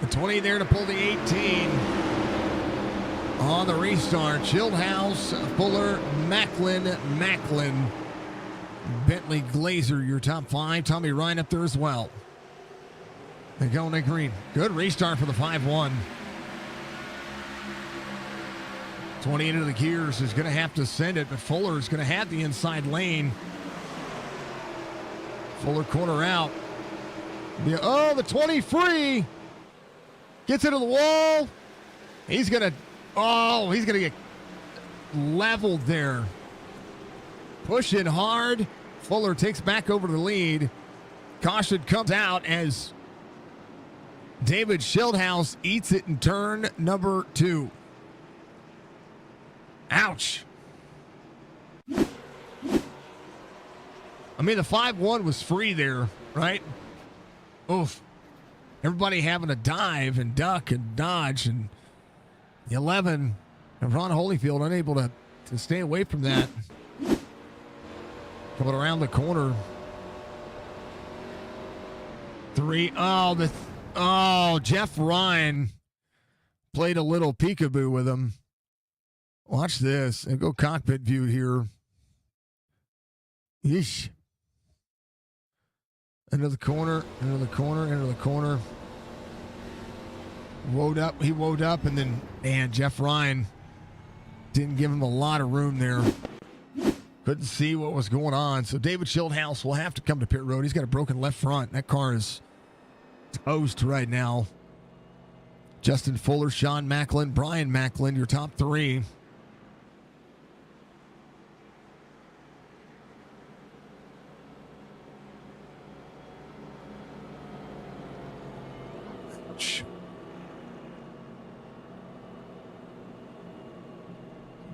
The 20 there to pull the 18. On the restart, Schildhouse, Fuller, Macklin, Bentley, Glazer, your top 5. Tommy Ryan up there as well. They go Nick Green. Good restart for the 5-1. 20 into the gears is going to have to send it, but Fuller is going to have the inside lane. Fuller corner out. The 20 free. Gets into the wall. He's going to get leveled there. Push it hard. Fuller takes back over the lead. Caution comes out as David Schildhouse eats it in turn number 2. Ouch. I mean, the 5-1 was free there, right? Oof. Everybody having to dive and duck and dodge, and the 11 of Ron Holyfield unable to stay away from that. Coming around the corner. 3. Jeff Ryan played a little peekaboo with him. Watch this. And go cockpit view here. Yeesh. Into the corner. He woed up, and then, man, Jeff Ryan didn't give him a lot of room there. Couldn't see what was going on. So David Schildhouse will have to come to pit road. He's got a broken left front. That car is toast right now. Justin Fuller, Sean Macklin, Brian Macklin, your top 3.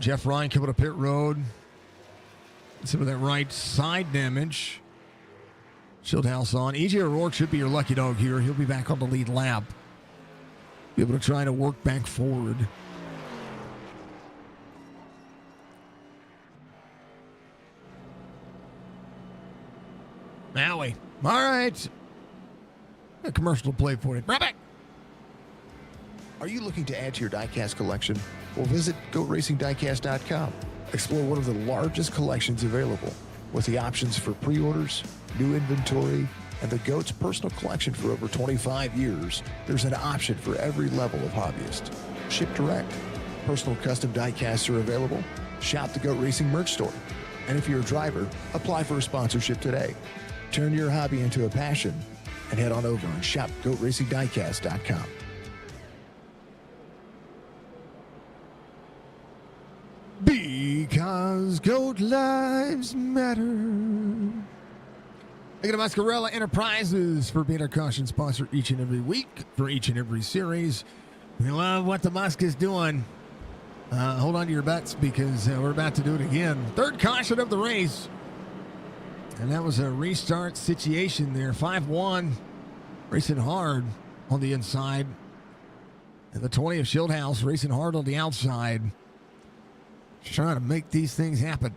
Jeff Ryan coming to pit road. Some of that right side damage. Schildhouse on. EJ O'Rourke should be your lucky dog here. He'll be back on the lead lap. Be able to try to work back forward. Maui. All right. A commercial to play for you. Right back. Are you looking to add to your diecast collection? Well, visit GoRacingDiecast.com. Explore one of the largest collections available with the options for pre-orders, new inventory, and the GOAT's personal collection for over 25 years. There's an option for every level of hobbyist. Ship direct. Personal custom diecasts are available. Shop the GOAT Racing merch store. And if you're a driver, apply for a sponsorship today. Turn your hobby into a passion and head on over and shop GoatRacingDiecast.com. Because GOAT lives matter. Thank you to Muscarella Enterprises for being our caution sponsor each and every week for each and every series. We love what the Musk is doing. Hold on to your butts because we're about to do it again. Third caution of the race. And that was a restart situation there. 5-1. Racing hard on the inside. And the 20 of Schildhouse racing hard on the outside. Trying to make these things happen.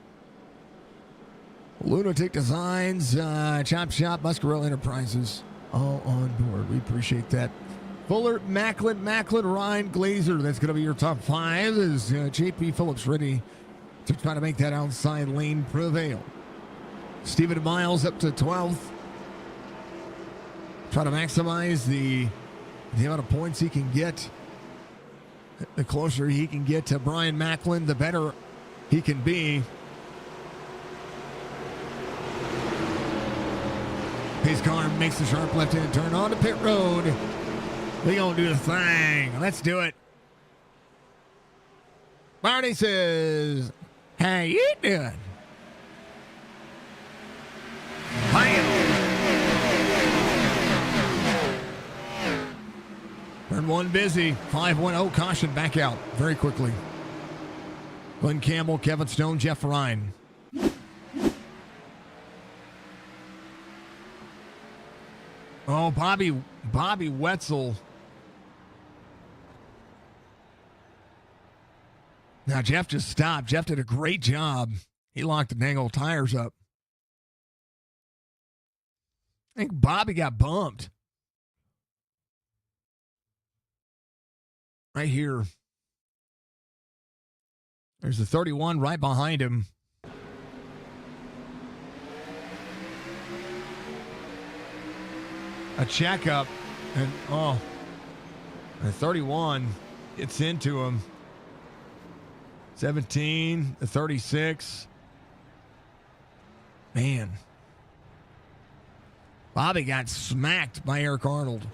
Lunatic Designs, Chop Shop, Muscarella Enterprises, all on board. We appreciate that. Fuller, Macklin, Ryan, Glazer. That's going to be your top 5. Is JP Phillips ready to try to make that outside lane prevail? Stephen Miles up to 12th. Try to maximize the amount of points he can get. The closer he can get to Brian Macklin, the better he can be. His car makes the sharp left-hand turn onto pit road. We gonna do the thing. Let's do it. Marty says, "How you doing?" Turn 1 busy. 5-1-0 caution back out very quickly. Glenn Campbell, Kevin Stone, Jeff Ryan. Oh, Bobby Wetzel. Now, Jeff just stopped. Jeff did a great job. He locked the dang old tires up. I think Bobby got bumped. Right here. There's the 31 right behind him. A checkup. And, the 31 gets into him. 17, the 36. Man. Bobby got smacked by Eric Arnold.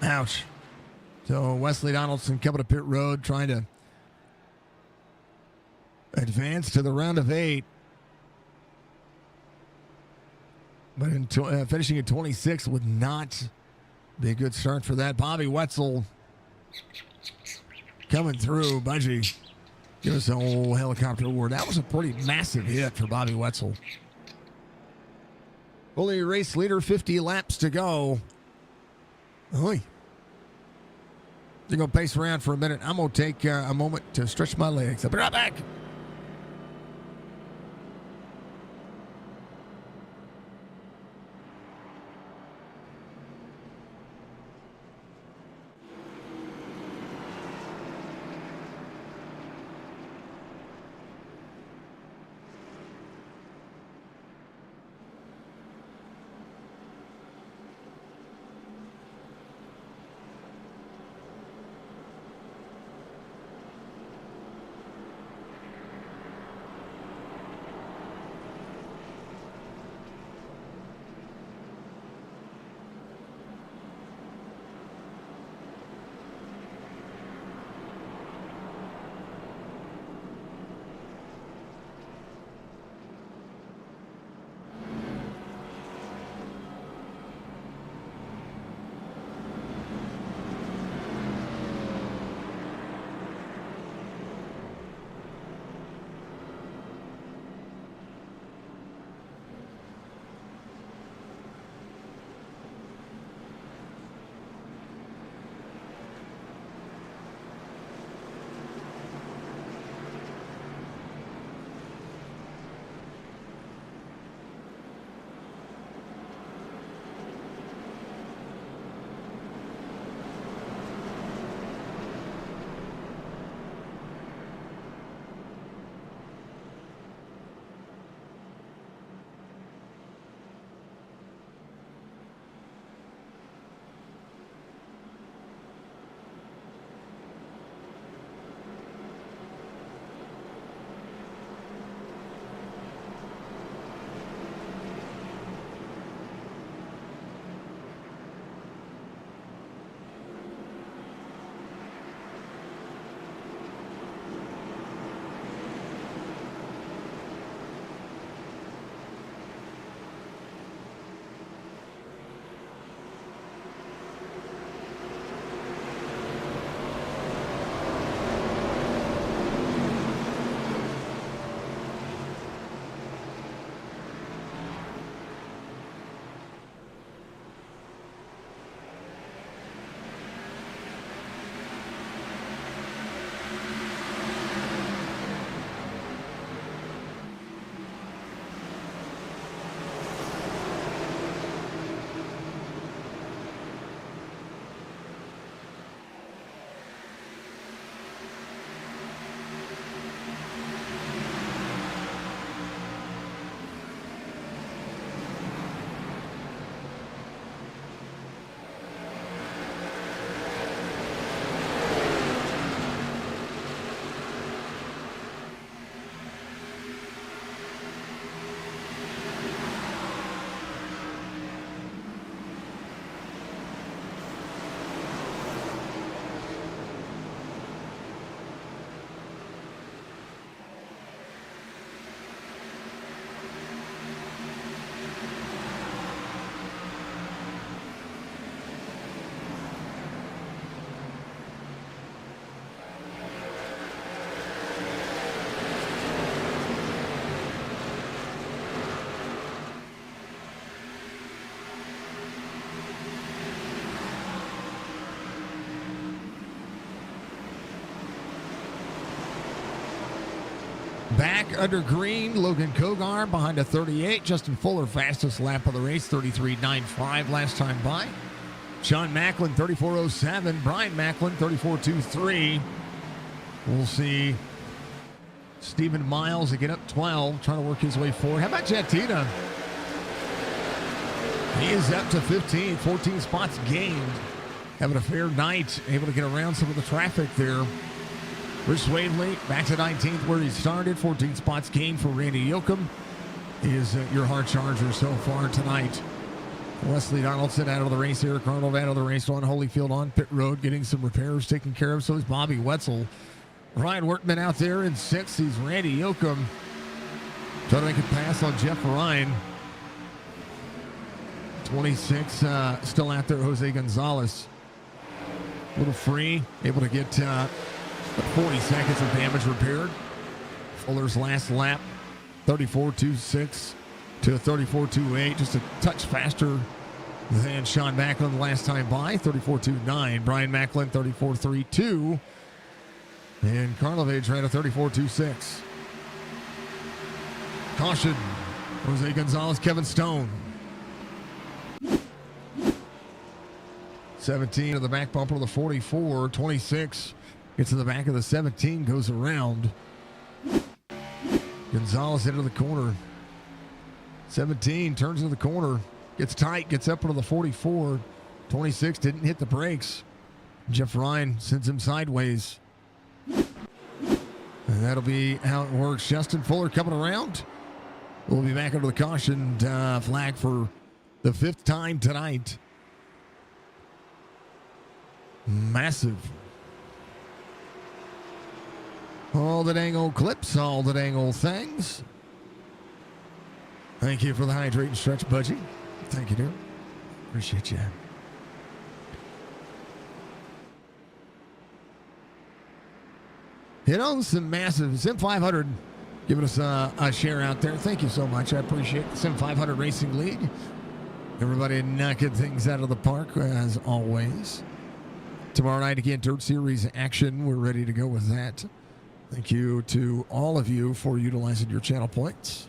Ouch. So Wesley Donaldson coming to pit road trying to advance to the round of 8. But finishing at 26 would not be a good start for that. Bobby Wetzel coming through. Budgie, give us a whole helicopter award. That was a pretty massive hit for Bobby Wetzel. Fully race leader, 50 laps to go. Oy. You're going to pace around for a minute. I'm going to take a moment to stretch my legs. I'll be right back. Back under green, Logan Kogar behind a 38. Justin Fuller, fastest lap of the race, 33.95 last time by. Sean Macklin, 34.07. Brian Macklin, 34.23. We'll see Stephen Miles again up 12, trying to work his way forward. How about Jatina? He is up to 15, 14 spots gained. Having a fair night, able to get around some of the traffic there. Rich Waveley back to 19th where he started. 14 spots gained for Randy Yoakum. He is your hard charger so far tonight. Wesley Donaldson out of the race here. Arnold out of the race on Holyfield on pit road, getting some repairs taken care of. So is Bobby Wetzel. Ryan Workman out there in 6th. He's Randy Yoakum trying to make a pass on Jeff Ryan. 26 still out there, Jose Gonzalez. A little free, able to get 40 seconds of damage repaired. Fuller's last lap, 34.26 to 34.28, just a touch faster than Sean Macklin last time by, 34.29. Brian Macklin, 34.32. And Karlovage ran a 34.26. Caution, Jose Gonzalez, Kevin Stone. 17 of the back bumper of the 44, 26 gets to the back of the 17, goes around. Gonzalez into the corner. 17 turns into the corner, gets tight, gets up into the 44. 26 didn't hit the brakes. Jeff Ryan sends him sideways. And that'll be how it works. Justin Fuller coming around. We'll be back under the caution flag for the 5th time tonight. Massive. All the dang old clips, all the dang old things. Thank you for the hydrate and stretch, Budgie. Thank you, dear. Appreciate you. Hit on some massive SIM500 giving us a share out there. Thank you so much. I appreciate the SIM500 Racing League. Everybody knocking things out of the park as always. Tomorrow night, again, Dirt Series action. We're ready to go with that. Thank you to all of you for utilizing your channel points.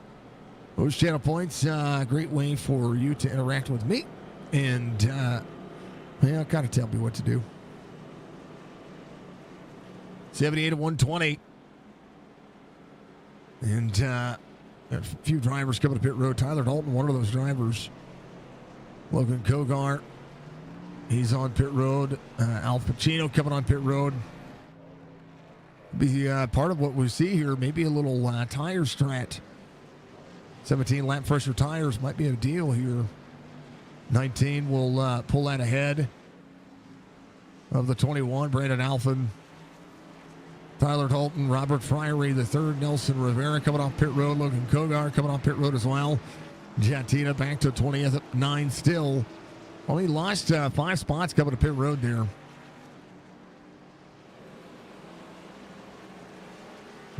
Those channel points, great way for you to interact with me and kind of tell me what to do. 78 of 120. And a few drivers coming to pit road. Tyler Dalton, one of those drivers. Logan Kogar. He's on pit road. Al Pacino coming on pit road. Be part of what we see here. Maybe a little tire strat. 17 lap pressure tires might be a deal here. 19 will pull that ahead of the 21. Brandon Alphin. Tyler Dalton, Robert Fryery the third. Nelson Rivera coming off pit road. Logan Kogar coming off pit road as well. Jatina back to 20th at 9 still. Only lost 5 spots coming to pit road there.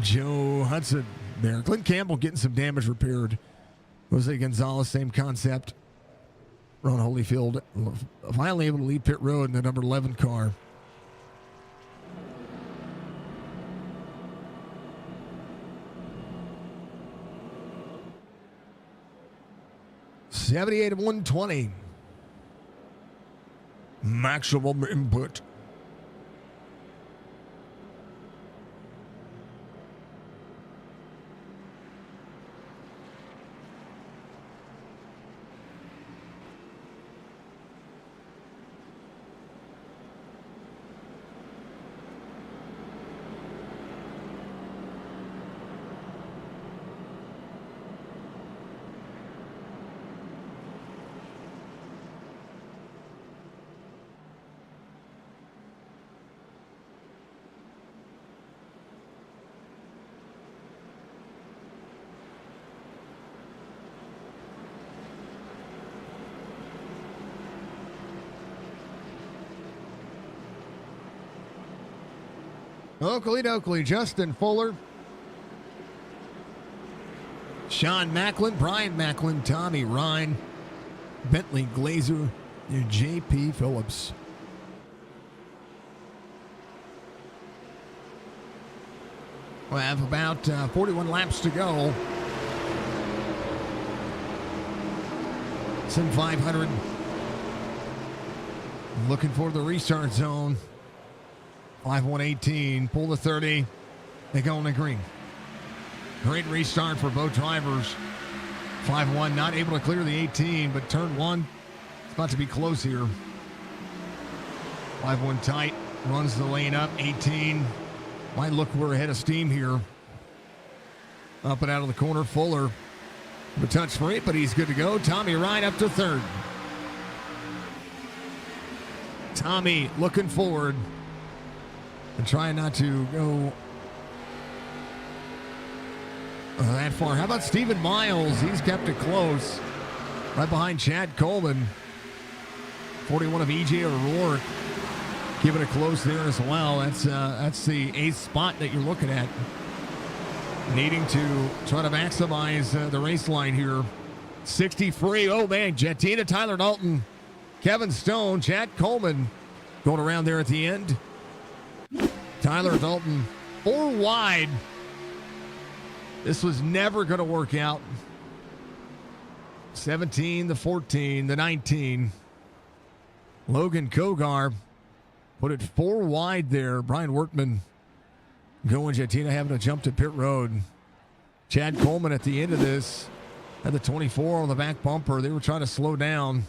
Joe Hudson there. Clint Campbell getting some damage repaired. Jose Gonzalez, same concept. Ron Holyfield finally able to lead pit road in the number 11 car. $78 of 120. Maximum input. Oakley Dokley, Justin Fuller, Sean Macklin, Brian Macklin, Tommy Ryan, Bentley Glazer, and J.P. Phillips. We have about 41 laps to go. SIM500 looking for the restart zone. 5-1-18, pull the 30. They go on the green. Great restart for both drivers. 5-1 not able to clear the 18, but turn 1, it's about to be close here. 5-1 tight, runs the lane up. 18 might look we're ahead of steam here. Up and out of the corner, Fuller. A touch free, but he's good to go. Tommy Ryan up to third. Tommy looking forward and trying not to go that far. How about Stephen Miles? He's kept it close. Right behind Chad Coleman. 41 of EJ O'Rourke. Giving it close there as well. That's the 8th spot that you're looking at. Needing to try to maximize the race line here. 60 free. Oh, man. Jettina, Tyler Dalton, Kevin Stone, Chad Coleman going around there at the end. Tyler Dalton 4 wide. This was never going to work out. 17, the 14, the 19. Logan Kogar put it 4 wide there. Brian Workman going. Jettina having to jump to pit road. Chad Coleman at the end of this had the 24 on the back bumper. They were trying to slow down.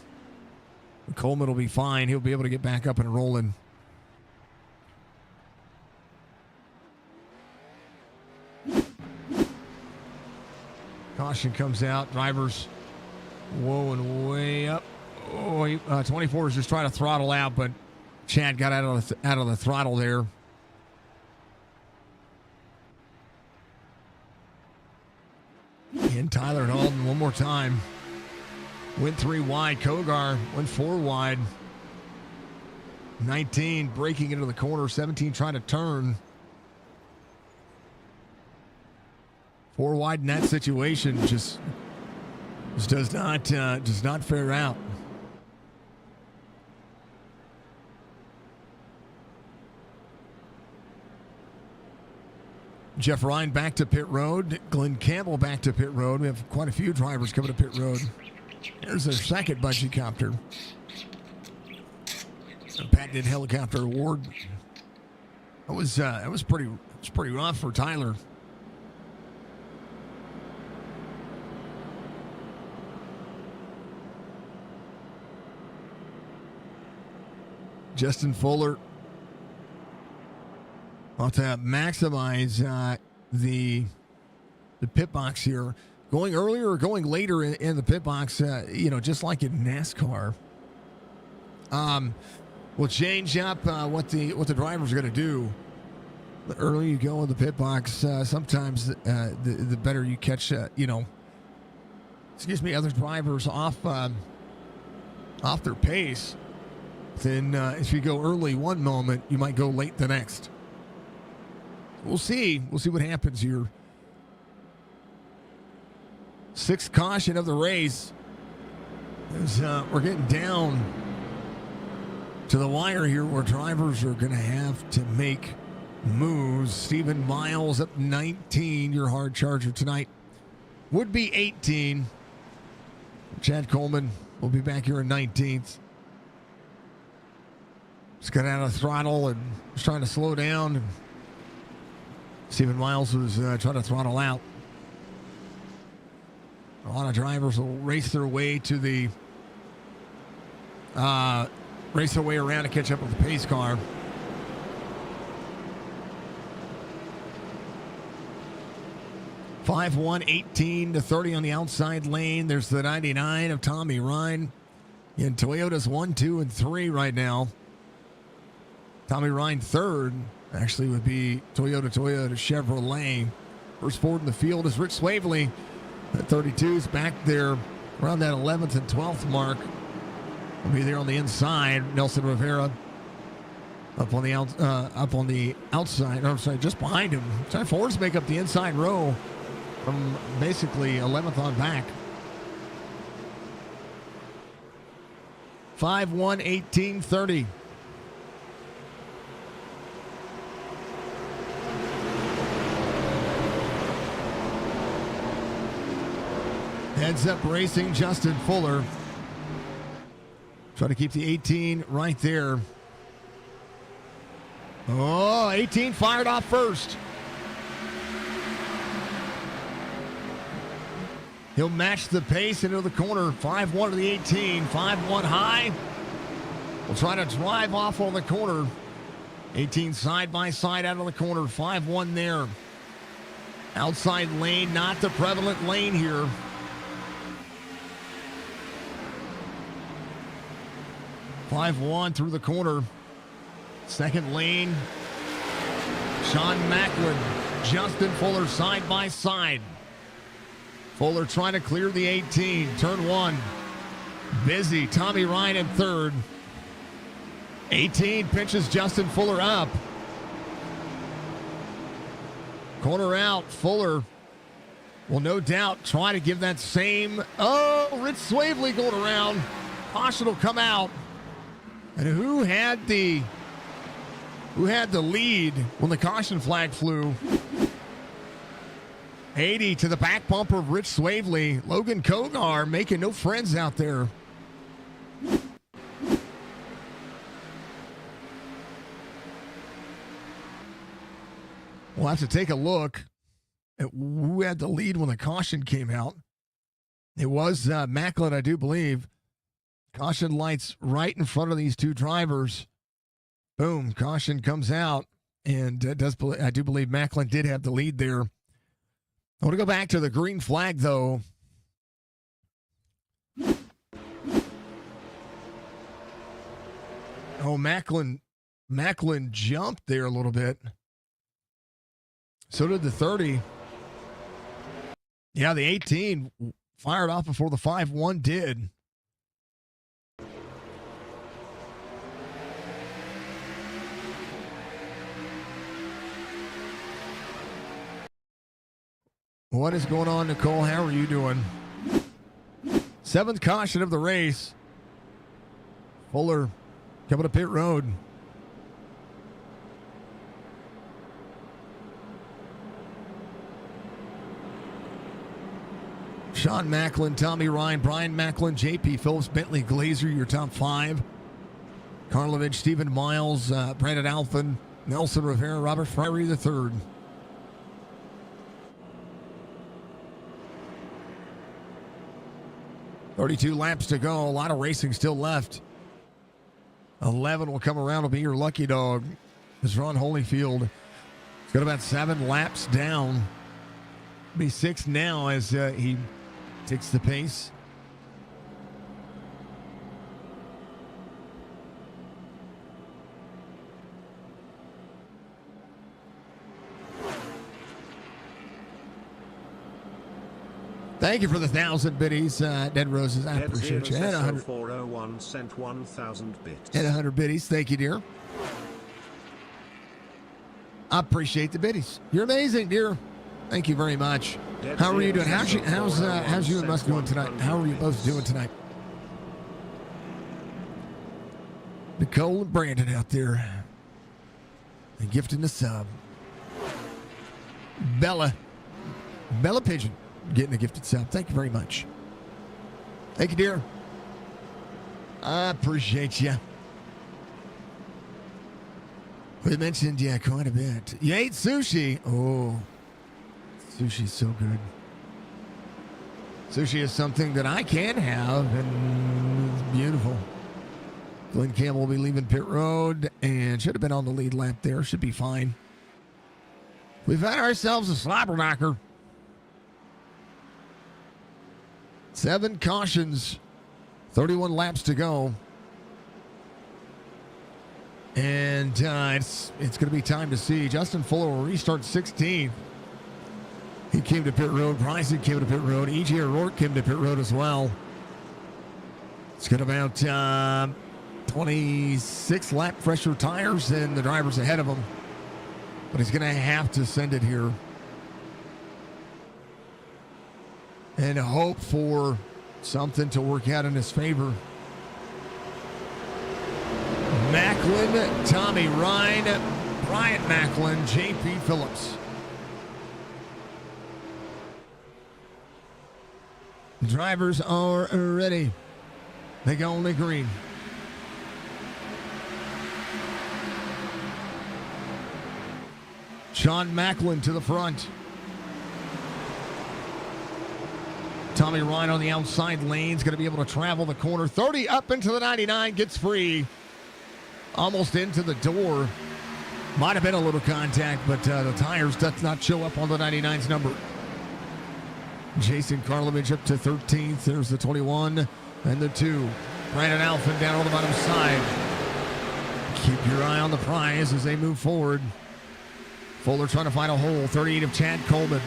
Coleman will be fine. He'll be able to get back up and rolling. Caution comes out. Drivers whoa and way up. 24 is just trying to throttle out, but Chad got out of the throttle there. And Tyler Dalton one more time. Went 3 wide. Kogar went 4 wide. 19 breaking into the corner. 17 trying to turn. 4 wide in that situation just does not fare out. Jeff Ryan back to pit road. Glenn Campbell back to pit road. We have quite a few drivers coming to pit road. There's their second bungee copter. A patented helicopter award. That was pretty rough for Tyler. Justin Fuller. I'll have to maximize the pit box here. Going earlier or going later in the pit box, just like in NASCAR. We'll change up what the driver's going to do. The earlier you go in the pit box, sometimes the better you catch, other drivers off their pace. Then if you go early one moment, you might go late the next. We'll see. We'll see what happens here. 6th caution of the race. As, we're getting down to the wire here where drivers are going to have to make moves. Stephen Miles up 19, your hard charger tonight. Would be 18. Chad Coleman will be back here in 19th. Just got out of throttle and was trying to slow down. Stephen Miles was trying to throttle out. A lot of drivers will race their way to the race their way around to catch up with the pace car. (5-1) 18-30 on the outside lane. There's the 99 of Tommy Ryan. In Toyota's 1, 2, and 3 right now. Tommy Ryan third. Actually would be Toyota Chevrolet. First forward in the field is Rich Swavely. At 32 is back there around that 11th and 12th mark. Will be there on the inside. Nelson Rivera up on the outside. I'm sorry, just behind him. Time forwards make up the inside row from basically 11th on back. 5-1, 18-30. Heads Up Racing, Justin Fuller. Try to keep the 18 right there. Oh, 18 fired off first. He'll match the pace into the corner. 5-1 to the 18. 5-1 high. We'll try to drive off on the corner. 18 side by side out of the corner. 5-1 there. Outside lane, not the prevalent lane here. Five-1 through the corner. Second lane. Sean Macklin, Justin Fuller side by side. Fuller trying to clear the 18. Turn one. Busy. Tommy Ryan in third. 18 pinches Justin Fuller up. Corner out. Fuller will no doubt try to give that same. Oh, Rich Swavely going around. Caution will come out. And who had the lead when the caution flag flew? 80 to the back bumper of Rich Swavely. Logan Kogar making no friends out there. We'll have to take a look at who had the lead when the caution came out. It was Macklin, I do believe. Caution lights right in front of these two drivers. Boom, caution comes out. And I do believe Macklin did have the lead there. I want to go back to the green flag, though. Oh, Macklin jumped there a little bit. So did the 30. Yeah, the 18 fired off before the 5-1 did. What is going on, Nicole? How are you doing? Seventh caution of the race. Fuller coming to pit road. Sean Macklin, Tommy Ryan, Brian Macklin, JP Phillips, Bentley Glazer, your top five. Karlovich, Stephen Miles, Brandon Alphin, Nelson Rivera, Robert Fryery III. $32 laps to go. A lot of racing still left. 11 will come around. Will be your lucky dog. Is Ron Holyfield. He's got about 7 laps down. Be 6 now as he takes the pace. Thank you for the 1,000 biddies, Dead Roses. I appreciate you. And 100. 401 sent 1,000 bits. And 100 biddies. Thank you, dear. I appreciate the biddies. You're amazing, dear. Thank you very much. How are you doing? How's you and Musk doing tonight? How are you both doing tonight? Nicole and Brandon out there. And gifting the sub. Bella Pigeon getting a gifted sub. Thank you very much. Thank you, dear. I appreciate you. We mentioned, quite a bit. You ate sushi. Oh, sushi's so good. Sushi is something that I can have, and it's beautiful. Glenn Campbell will be leaving pit road, and should have been on the lead lap there. Should be fine. We've had ourselves a slobber knocker. 7 cautions, 31 laps to go. And it's going to be time to see. Justin Fuller will restart 16th. He came to pit road. Bryson came to pit road. E.J. O'Rourke came to pit road as well. It's got about 26 lap fresher tires and the drivers ahead of him. But he's going to have to send it here. And hope for something to work out in his favor. Macklin, Tommy Ryan, Bryant Macklin, J.P. Phillips. Drivers are ready. They go only green. Sean Macklin to the front. Tommy Ryan on the outside lane is going to be able to travel the corner. 30 up into the 99, gets free. Almost into the door. Might have been a little contact, but the tires does not show up on the 99's number. Jason Karlovich up to 13th. There's the 21 and the 2. Brandon Alphin down on the bottom side. Keep your eye on the prize as they move forward. Fuller trying to find a hole. 38 of Chad Coleman.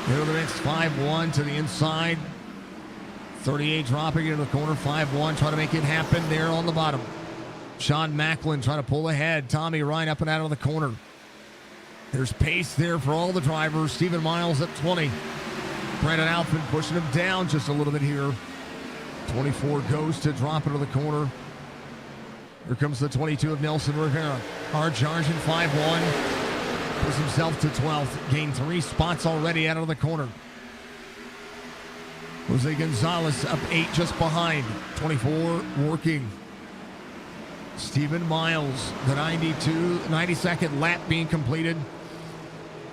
Into the mix, 5-1 to the inside. 38 dropping into the corner, 5-1, trying to make it happen there on the bottom. Sean Macklin trying to pull ahead. Tommy Ryan up and out of the corner. There's pace there for all the drivers. Stephen Miles at 20. Brandon Alphin pushing him down just a little bit here. 24 goes to drop into the corner. Here comes the 22 of Nelson Rivera. Hard charging, 5-1. Puts himself to 12th. Gained 3 spots already out of the corner. Jose Gonzalez up 8 just behind. 24 working. Stephen Miles, the 92nd lap being completed.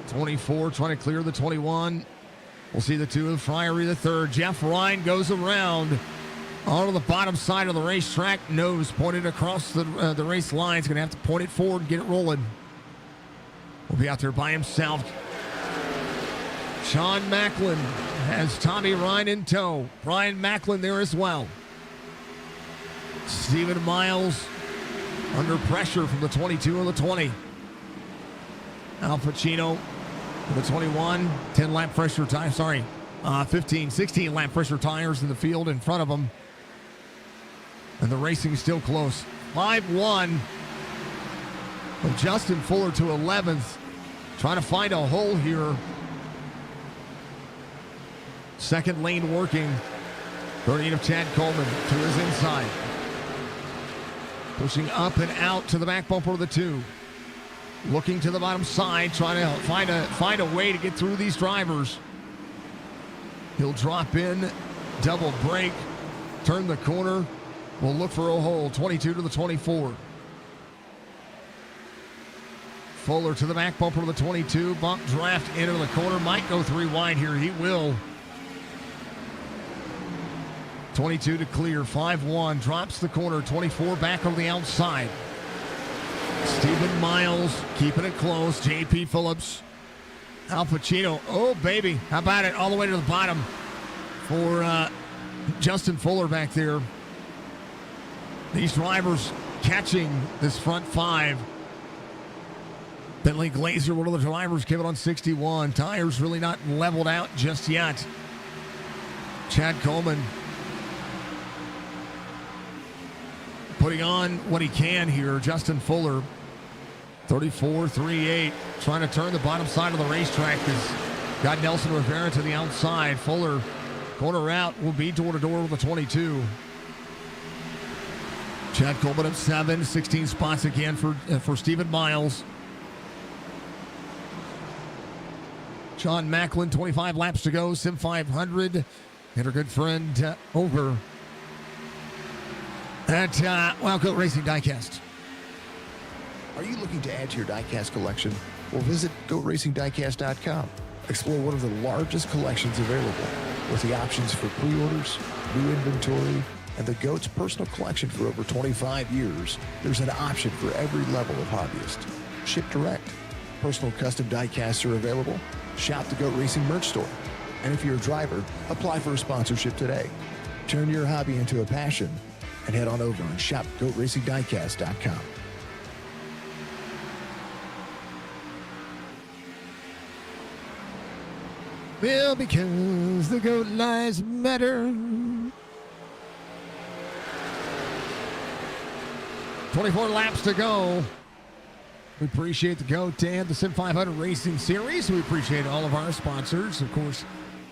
24 trying to clear the 21. We'll see the 2 of Fryery the 3rd. Jeff Ryan goes around onto the bottom side of the racetrack. Nose pointed across the race line. He's going to have to point it forward and get it rolling. Will be out there by himself. Sean Macklin has Tommy Ryan in tow. Brian Macklin there as well. Stephen Miles under pressure from the 22 and the 20. Al Pacino for the 21. 10 lap pressure tires. 16 lap pressure tires in the field in front of him. And the racing is still close. 5-1. From Justin Fuller to 11th. Trying to find a hole here. Second lane working. 38 of Chad Coleman to his inside. Pushing up and out to the back bumper of the 2. Looking to the bottom side, trying to find a way to get through these drivers. He'll drop in, double brake, turn the corner. We'll look for a hole. 22 to the 24. Fuller to the back bumper of the 22. Bump draft into the corner. Might go 3 wide here. He will. 22 to clear. 5-1. Drops the corner. 24 back on the outside. Stephen Miles keeping it close. J.P. Phillips. Al Pacino. Oh, baby. How about it? All the way to the bottom for Justin Fuller back there. These drivers catching this front 5. Bentley Glazer, one of the drivers, came it on 61. Tires really not leveled out just yet. Chad Coleman putting on what he can here. Justin Fuller, 34-38, trying to turn the bottom side of the racetrack. Has got Nelson Rivera to the outside. Fuller, corner out, will be door-to-door with the 22. Chad Coleman at 7, 16 spots again for Stephen Miles. Sean Macklin, 25 laps to go, SIM500. And our good friend over at Wildcoat Racing Diecast. Are you looking to add to your diecast collection? Well, visit GoatRacingDiecast.com. Explore one of the largest collections available with the options for pre-orders, new inventory, and the GOAT's personal collection for over 25 years. There's an option for every level of hobbyist. Ship direct. Personal custom diecasts are available. Shop the GOAT Racing merch store. And if you're a driver, apply for a sponsorship today. Turn your hobby into a passion and head on over and shop GoatRacingDiecast.com. Well, because the GOAT lives matter. 24 laps to go. We appreciate the GOAT and the SIM500 Racing Series. We appreciate all of our sponsors. Of course,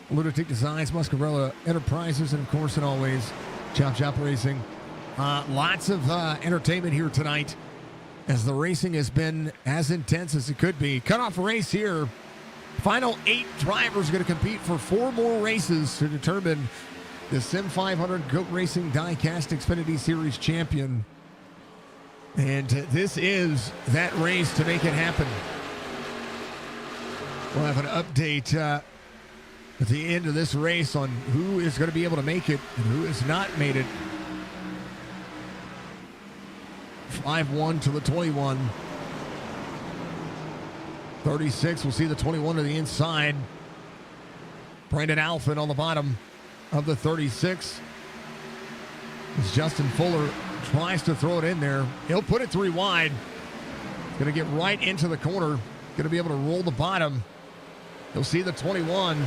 Lunatic Designs, Muscarella Enterprises, and of course, and always, Chop Chop Racing. Lots of entertainment here tonight as the racing has been as intense as it could be. Cutoff race here, final 8 drivers are going to compete for 4 more races to determine the SIM500 GOAT Racing Diecast Xfinity Series champion. And this is that race to make it happen. We'll have an update at the end of this race on who is going to be able to make it and who has not made it. 5-1 to the 21. 36, we'll see the 21 to the inside. Brandon Alfin on the bottom of the 36. As Justin Fuller tries to throw it in there. He'll put it 3 wide. Going to get right into the corner. Going to be able to roll the bottom. You'll see the 21.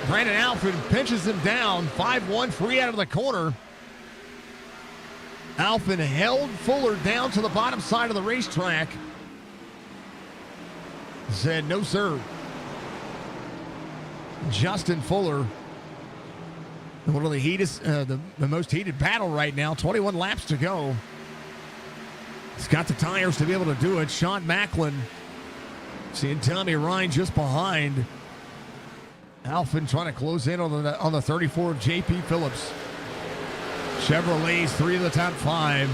Brandon Alfin pinches him down. 5-1, free out of the corner. Alfin held Fuller down to the bottom side of the racetrack. Said, no, sir. Justin Fuller, one of the most heated battle right now. 21 laps to go. He's got the tires to be able to do it. Sean Macklin, seeing Tommy Ryan just behind. Alfin trying to close in on the 34 of J.P. Phillips. Chevrolets, 3 of the top 5.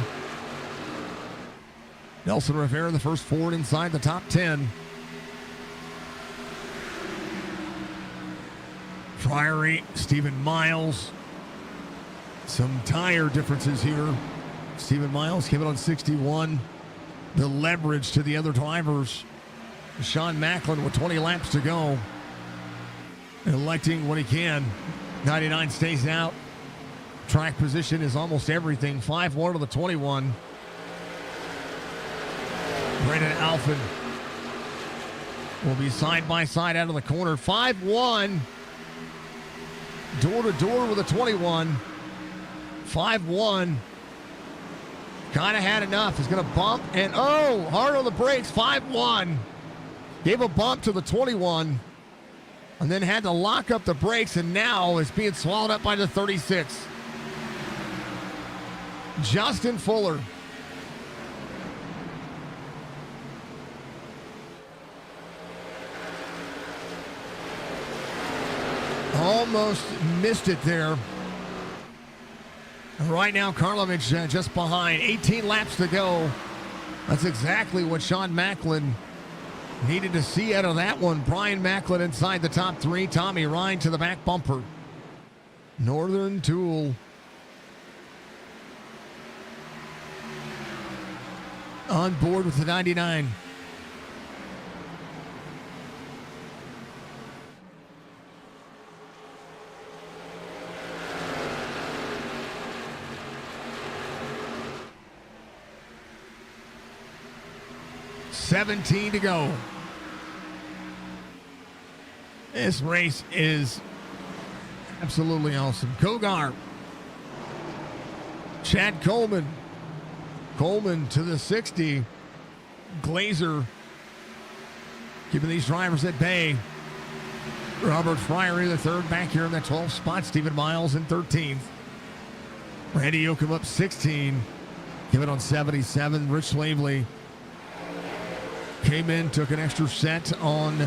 Nelson Rivera, the first Ford inside the top 10. Priory, Stephen Miles. Some tire differences here. Stephen Miles came in on 61. The leverage to the other drivers. Sean Macklin with 20 laps to go. Electing what he can. 99 stays out. Track position is almost everything. 5-1 to the 21. Brandon Alfin will be side by side out of the corner. 5-1. Door to door with a 21. 5-1. Kind of had enough. He's going to bump and hard on the brakes. 5-1. Gave a bump to the 21 and then had to lock up the brakes, and now is being swallowed up by the 36. Justin Fuller. Almost missed it there. Right now, Karlovic just behind. 18 laps to go. That's exactly what Sean Macklin needed to see out of that one. Brian Macklin inside the top 3. Tommy Ryan to the back bumper. Northern Tool on board with the 99. $17 to go. This race is absolutely awesome. Kogar. Chad Coleman. Coleman to the 60. Glazer keeping these drivers at bay. Robert Fryery, the third, back here in that 12th spot. Stephen Miles in 13th. Randy Yoakum up 16. Give it on 77. Rich Slavely came in, took an extra set on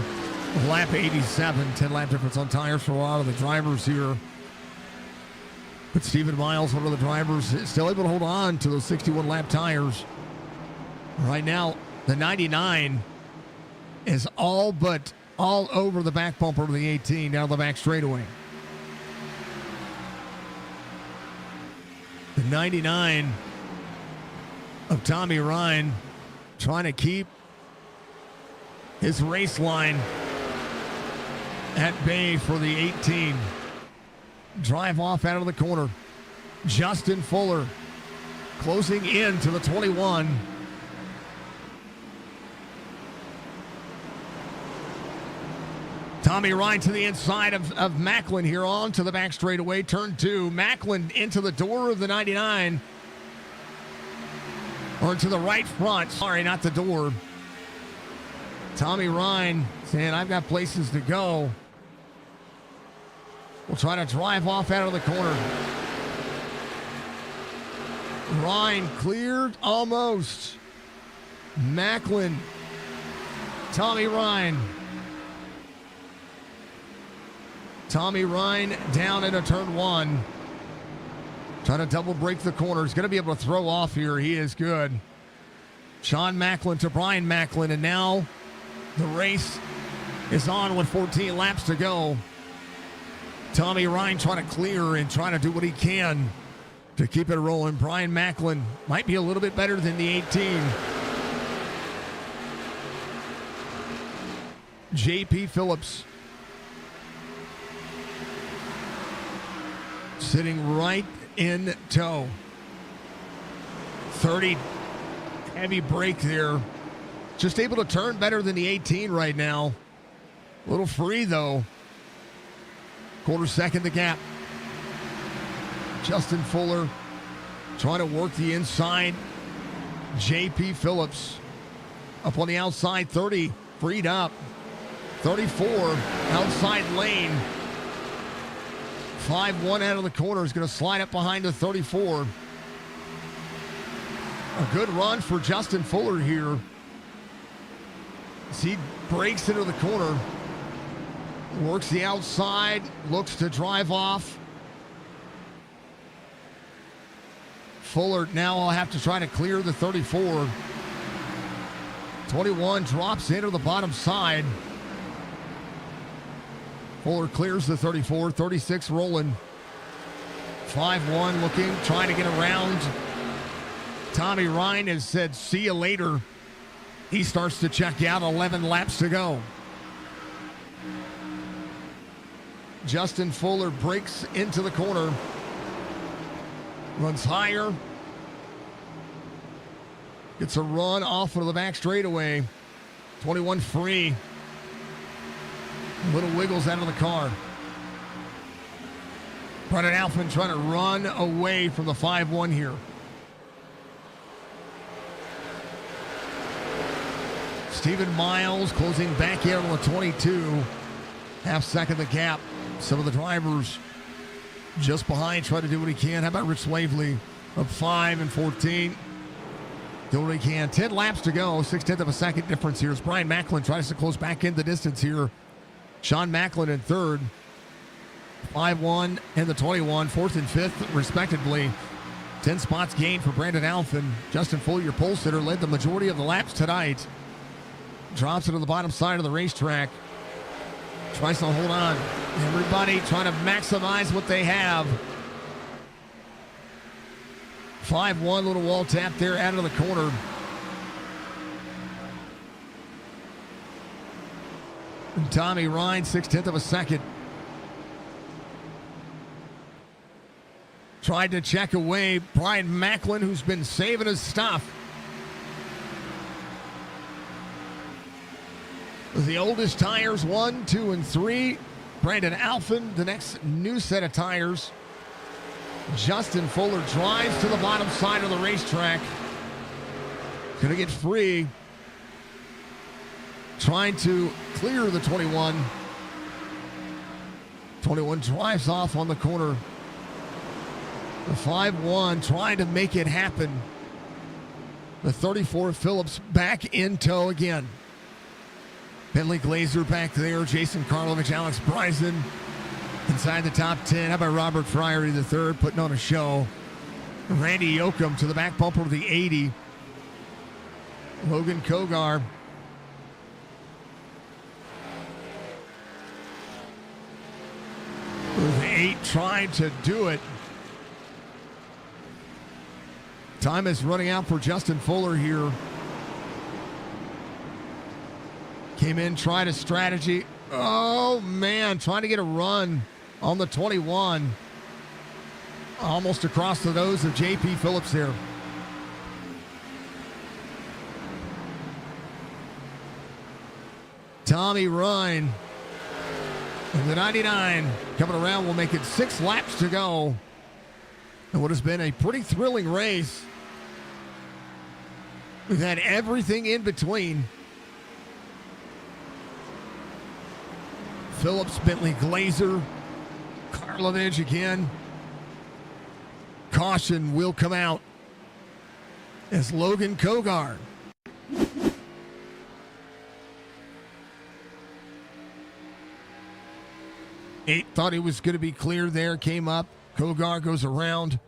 lap 87. 10-lap difference on tires for a lot of the drivers here. But Stephen Miles, one of the drivers, is still able to hold on to those 61-lap tires. Right now, the 99 is all over the back bumper of the 18 down the back straightaway. The 99 of Tommy Ryan trying to keep his race line at bay for the 18. Drive off out of the corner. Justin Fuller closing in to the 21. Tommy Ryan to the inside of Macklin here on to the back straightaway. Turn 2. Macklin into the door of the 99. Or to the right front. Sorry, not the door. Tommy Ryan saying, I've got places to go. We'll try to drive off out of the corner. Ryan cleared almost. Macklin Tommy Ryan. Tommy Ryan down into turn one. Trying to double break the corner. He's going to be able to throw off here. He is good. Sean Macklin to Brian Macklin, and now the race is on with 14 laps to go. Tommy Ryan trying to clear and trying to do what he can to keep it rolling. Brian Macklin might be a little bit better than the 18. JP Phillips sitting right in tow. 30 heavy brake there. Just able to turn better than the 18 right now. A little free though. Quarter second the gap. Justin Fuller trying to work the inside. JP Phillips up on the outside. 30 freed up. 34 outside lane. 5-1 out of the corner is going to slide up behind the 34. A good run for Justin Fuller here. As he breaks into the corner. Works the outside. Looks to drive off. Fuller now will have to try to clear the 34. 21 drops into the bottom side. Fuller clears the 34. 36 rolling. 5-1 looking, trying to get around. Tommy Ryan has said, see you later. He starts to check out. 11 laps to go. Justin Fuller breaks into the corner. Runs higher. Gets a run off of the back straightaway. 21 free. Little wiggles out of the car. Brendan Alphen trying to run away from the 5-1 here. Stephen Miles closing back in on the 22. Half second the gap. Some of the drivers just behind trying to do what he can. How about Rich Slavely up 5 and 14? Do what he can. 10 laps to go. 6/10 of a second difference here as Brian Macklin tries to close back in the distance here. Sean Macklin in third. 5-1 and the 21. Fourth and fifth, respectively. 10 spots gained for Brandon Alphen. Justin Fuller, your pole sitter, led the majority of the laps tonight. Drops it to the bottom side of the racetrack. Tries to hold on. Everybody trying to maximize what they have. 5-1, little wall tap there out of the corner. And Tommy Ryan, 6/10 of a second. Tried to check away Brian Macklin, who's been saving his stuff. The oldest tires, 1, 2, and 3. Brandon Alphen, the next new set of tires. Justin Fuller drives to the bottom side of the racetrack. Gonna get free. Trying to clear the 21. 21 drives off on the corner. The 5-1 trying to make it happen. The 34 Phillips back in tow again. Bentley Glazer back there. Jason Karlovich, Alex Bryson inside the top 10. How about Robert Friery III putting on a show? Randy Yoakum to the back bumper of the 80. Logan Kogar. With the 8 trying to do it. Time is running out for Justin Fuller here. Came in, tried a strategy. Oh, man, trying to get a run on the 21. Almost across the nose of JP Phillips here. Tommy Ryan in the 99 coming around will make it 6 laps to go. And what has been a pretty thrilling race. We've had everything in between. Phillips, Bentley Glazer, Karlovich again. Caution will come out as Logan Kogar 8 thought he was going to be clear there. Came up. Kogar goes around.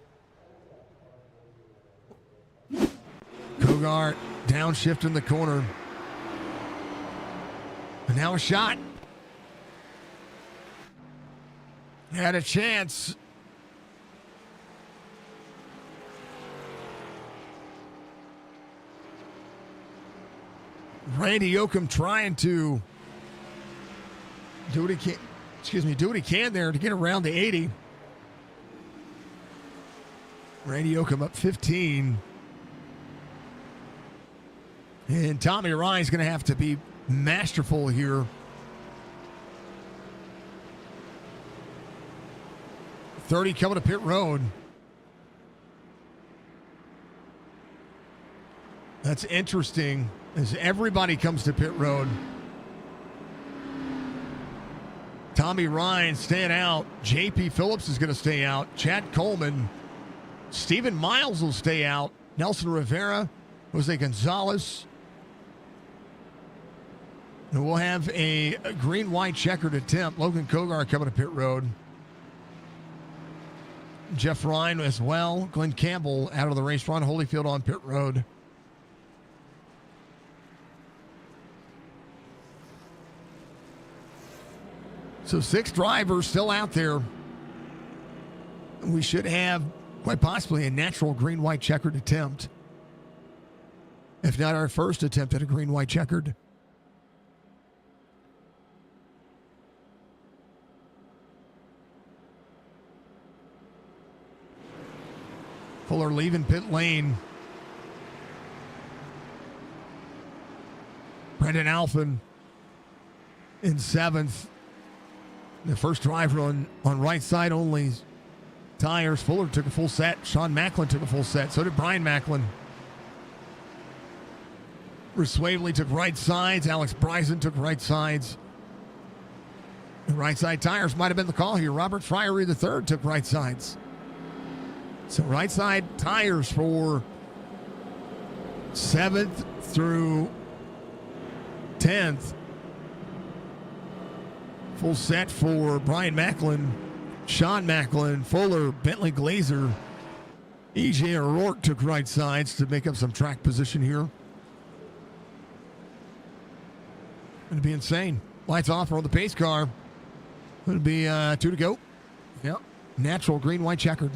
Kogar downshift in the corner. And now a shot. Had a chance. Randy Yoakum trying to do what he can. Do what he can there to get around the 80. Randy Yoakum up 15. And Tommy Ryan's going to have to be masterful here. 30 coming to pit road. That's interesting as everybody comes to pit road. Tommy Ryan staying out. JP Phillips is going to stay out. Chad Coleman. Stephen Miles will stay out. Nelson Rivera. Jose Gonzalez. And we'll have a green-white checkered attempt. Logan Kogar coming to pit road. Jeff Ryan as well. Glenn Campbell out of the race. Ron Holyfield on pit road. So 6 drivers still out there. We should have quite possibly a natural green-white checkered attempt. If not our first attempt at a green-white checkered. Fuller leaving pit lane. Brendan Alphen in 7th. The first driver on right side only tires. Fuller took a full set. Sean Macklin took a full set. So did Brian Macklin. Bruce Waverly took right sides. Alex Bryson took right sides. The right side tires might have been the call here. Robert Fryery III took right sides. So right side tires for 7th through 10th. Full set for Brian Macklin, Sean Macklin, Fuller, Bentley Glazer. EJ O'Rourke took right sides to make up some track position here. Going to be insane. Lights off on the pace car. Going to be 2 to go. Yep. Natural green, white checkered.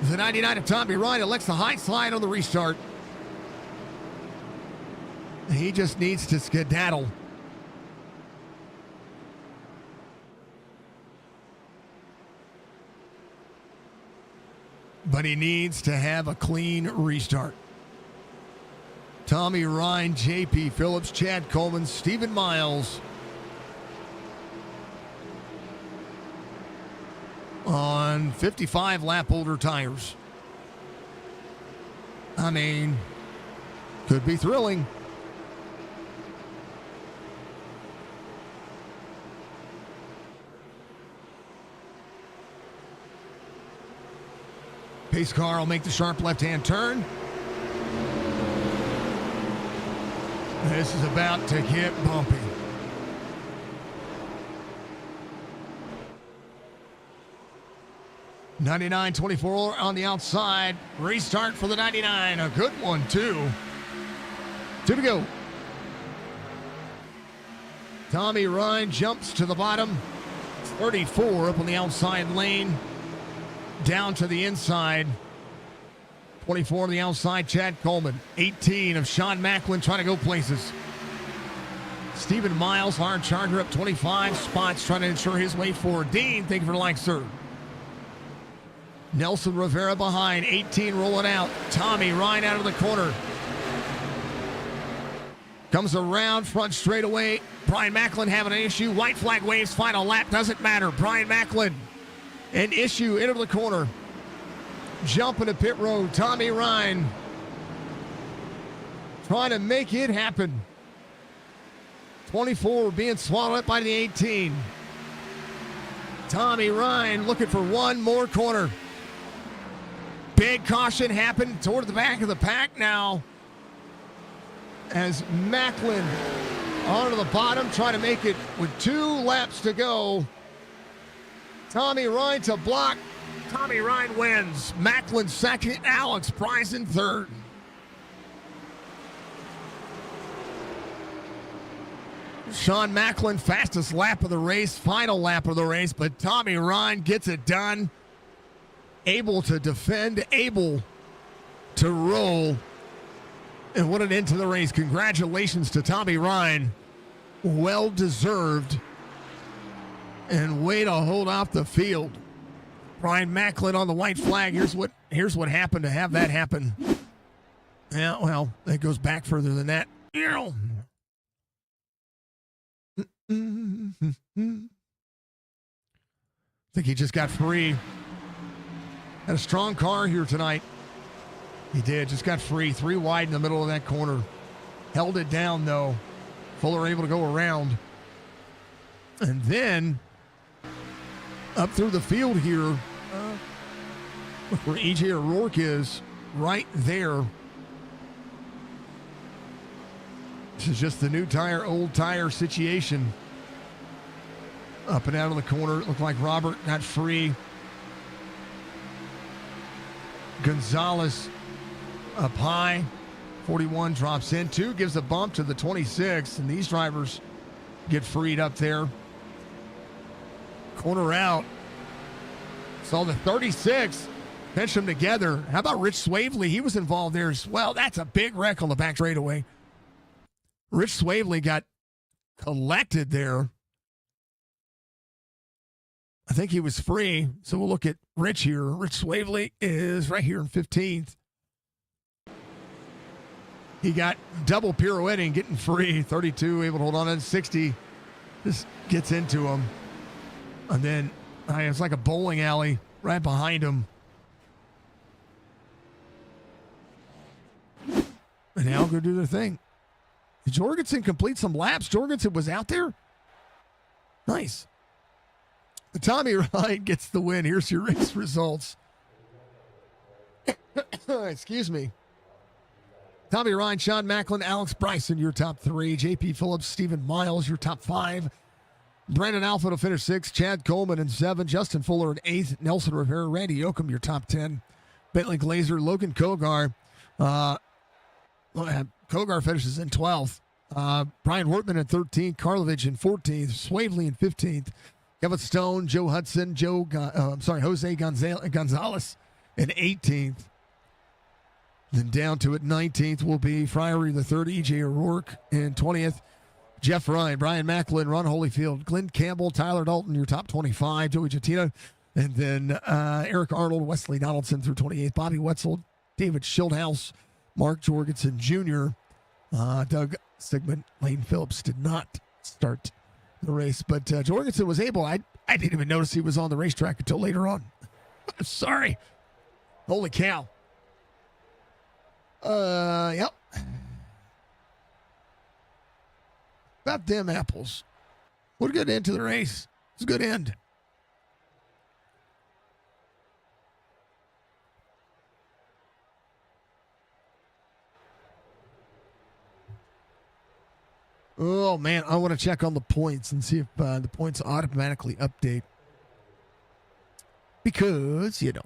The 99 of Tommy Ryan elects the high slide on the restart. He just needs to skedaddle. But he needs to have a clean restart. Tommy Ryan, JP Phillips, Chad Coleman, Stephen Miles on 55 lap holder tires. I mean, could be thrilling. Pace car will make the sharp left-hand turn. This is about to get bumpy. $99.24 on the outside. Restart for the 99. A good one, too. 2 to go. Tommy Ryan jumps to the bottom. 34 up on the outside lane. Down to the inside. 24 on the outside, Chad Coleman. 18 of Sean Macklin trying to go places. Stephen Miles, hard charger up 25 spots, trying to ensure his way forward. Dean, thank you for the like, sir. Nelson Rivera behind, 18 rolling out. Tommy Ryan out of the corner. Comes around front straightaway. Brian Macklin having an issue. White flag waves, final lap, doesn't matter. Brian Macklin, an issue into the corner. Jumping to pit road. Tommy Ryan trying to make it happen. 24 being swallowed up by the 18. Tommy Ryan looking for one more corner. Big caution happened toward the back of the pack now as Macklin On to the bottom, trying to make it with 2 laps to go. Tommy Ryan to block. Tommy Ryan wins. Macklin second. Alex Bryson third. Sean Macklin, fastest lap of the race, final lap of the race, but Tommy Ryan gets it done. Able to defend, able to roll. And what an end to the race. Congratulations to Tommy Ryan. Well deserved. And way to hold off the field. Brian Macklin on the white flag. Here's what happened to have that happen. Yeah, well, that goes back further than that. I think he just got free. Had a strong car here tonight. He did. Just got free. 3 wide in the middle of that corner. Held it down, though. Fuller able to go around. And then up through the field here, where E.J. O'Rourke is, right there. This is just the new tire, old tire situation. Up and out of the corner. It looked like Robert got free. Gonzalez up high. 41 drops in. 2 gives a bump to the 26. And these drivers get freed up there. Corner out. So the 36 pinch them together. How about Rich Swavely? He was involved there as well. That's a big wreck on the back straightaway. Rich Swavely got collected there. I think he was free. So we'll look at Rich here. Rich Swavely is right here in 15th. He got double pirouetting, getting free. 32, able to hold on. And 60 just gets into him. And then it's like a bowling alley right behind him. And now go do their thing. Did Jorgensen complete some laps? Jorgensen was out there? Nice. Tommy Ryan gets the win. Here's your race results. Excuse me. Tommy Ryan, Sean Macklin, Alex Bryson, your top 3. J.P. Phillips, Stephen Miles, your top 5. Brandon Alpha to finish 6. Chad Coleman in 7. Justin Fuller in 8th. Nelson Rivera, Randy Yoakum, your top 10. Bentley Glazer, Logan Kogar. Kogar finishes in 12th. Brian Wortman in 13th. Karlovich in 14th. Swavely in 15th. Kevin Stone, Joe Hudson, Jose Gonzalez in 18th. Then down to it, 19th will be Friery the third, E.J. O'Rourke in 20th. Jeff Ryan, Brian Macklin, Ron Holyfield, Glenn Campbell, Tyler Dalton, your top 25. Joey Jatino, and then Eric Arnold, Wesley Donaldson through 28th. Bobby Wetzel, David Schildhouse, Mark Jorgensen Jr., Doug Stigman, Lane Phillips did not start the race, but Jorgensen was able. I didn't even notice he was on the racetrack until later on. Sorry. Holy cow. Yep. About them apples. What a good end to the race. It's a good end. Oh, man, I want to check on the points and see if the points automatically update. Because, you know.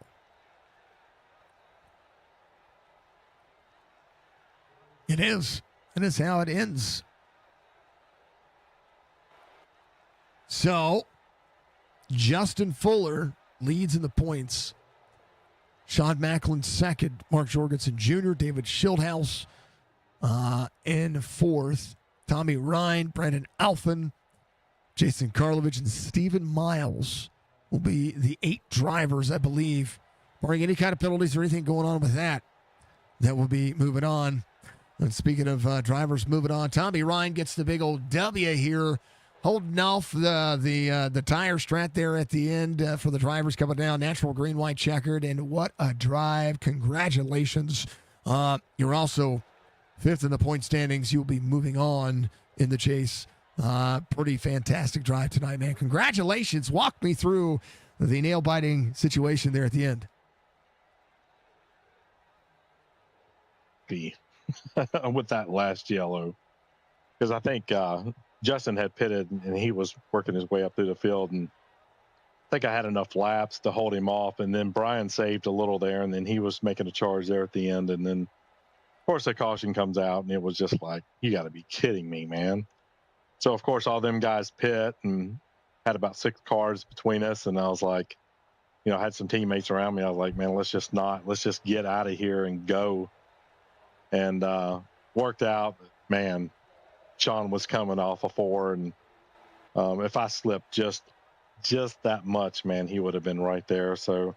It is. And it's how it ends. So, Justin Fuller leads in the points. Sean Macklin second. Mark Jorgensen Jr., David Schildhouse in 4th. Tommy Ryan, Brandon Alphen, Jason Karlovich, and Stephen Miles will be the 8 drivers, I believe, barring any kind of penalties or anything going on with that will be moving on. And speaking of drivers moving on, Tommy Ryan gets the big old W here, holding off the tire strat there at the end for the drivers coming down. Natural green, white, checkered, and what a drive. Congratulations. You're also 5th in the point standings. You'll be moving on in the chase. Pretty fantastic drive tonight, man. Congratulations. Walk me through the nail-biting situation there at the end. With that last yellow, because I think Justin had pitted and he was working his way up through the field, and I think I had enough laps to hold him off, and then Brian saved a little there, and then he was making a charge there at the end, and then of course the caution comes out, and it was just like, you got to be kidding me, man. So of course all them guys pit and had about 6 cars between us, and I was like, you know, I had some teammates around me. I was like, man, let's just get out of here and go. And worked out. Man, Sean was coming off a 4, and if I slipped just that much, man, he would have been right there. So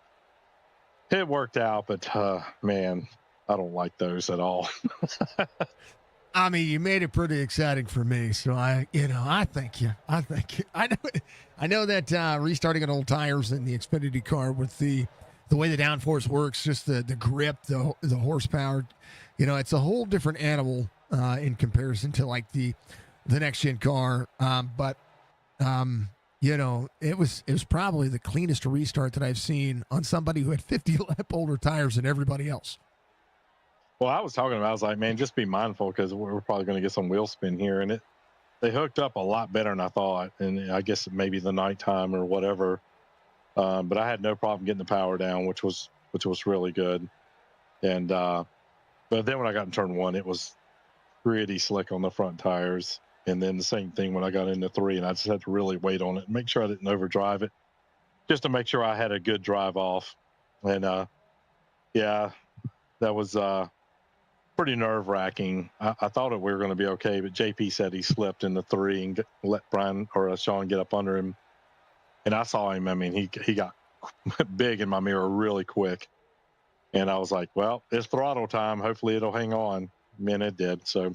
it worked out, but man, I don't like those at all. I mean, you made it pretty exciting for me, so I thank you. I know that restarting on old tires in the Xfinity car with the way the downforce works, just the grip, the horsepower, you know, it's a whole different animal in comparison to like the next gen car. But you know, it was probably the cleanest restart that I've seen on somebody who had 50 lap older tires than everybody else. Well, I was talking about, I was like, man, just be mindful, because we're probably going to get some wheel spin here. And they hooked up a lot better than I thought. And I guess maybe the nighttime or whatever. But I had no problem getting the power down, which was really good. And but then when I got in turn 1, it was pretty slick on the front tires. And then the same thing when I got into 3, and I just had to really wait on it and make sure I didn't overdrive it, just to make sure I had a good drive off. And yeah, that was pretty nerve-wracking. I thought we were going to be okay, but JP said he slipped in the 3 and let Brian or Sean get up under him. And I saw him. I mean, he got big in my mirror really quick. And I was like, well, it's throttle time. Hopefully it'll hang on. Man, it did. So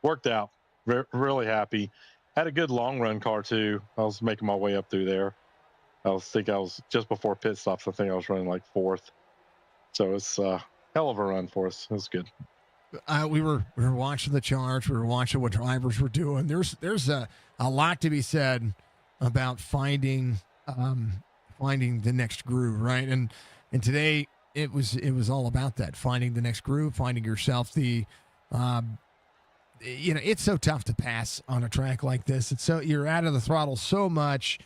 worked out. Really happy. Had a good long run car too. I was making my way up through there. I was just before pit stops. I think I was running like 4th. So it's a hell of a run for us. It was good. We were watching the charge. We were watching what drivers were doing. There's a lot to be said about finding the next groove, right? And today it was all about that, finding the next groove, finding yourself. You know, it's so tough to pass on a track like this. It's so, you're out of the throttle so much,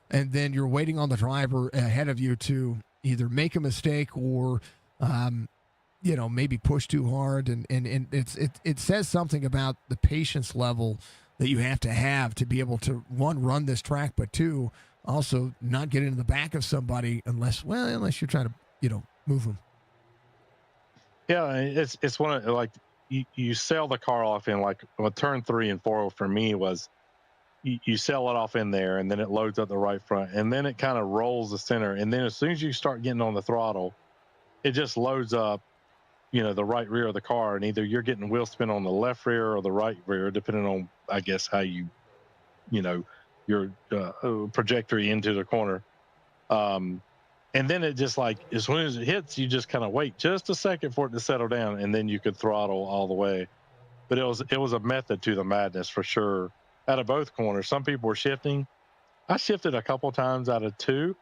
and then you're waiting on the driver ahead of you to either make a mistake or you know, maybe push too hard, and it says something about the patience level that you have to be able to, one, run this track, but two, also not get into the back of somebody unless you're trying to, you know, move them. Yeah, it's one of, like, you sell the car off in, like, well, turn 3 and 4 for me was you sell it off in there, and then it loads up the right front, and then it kind of rolls the center, and then as soon as you start getting on the throttle, it just loads up, you know, the right rear of the car, and either you're getting wheel spin on the left rear or the right rear, depending on, I guess, how you know, your trajectory into the corner. And then it just, like, as soon as it hits, you just kind of wait just a second for it to settle down, and then you could throttle all the way. But it was a method to the madness for sure. Out of both corners, some people were shifting. I shifted a couple times out of 2,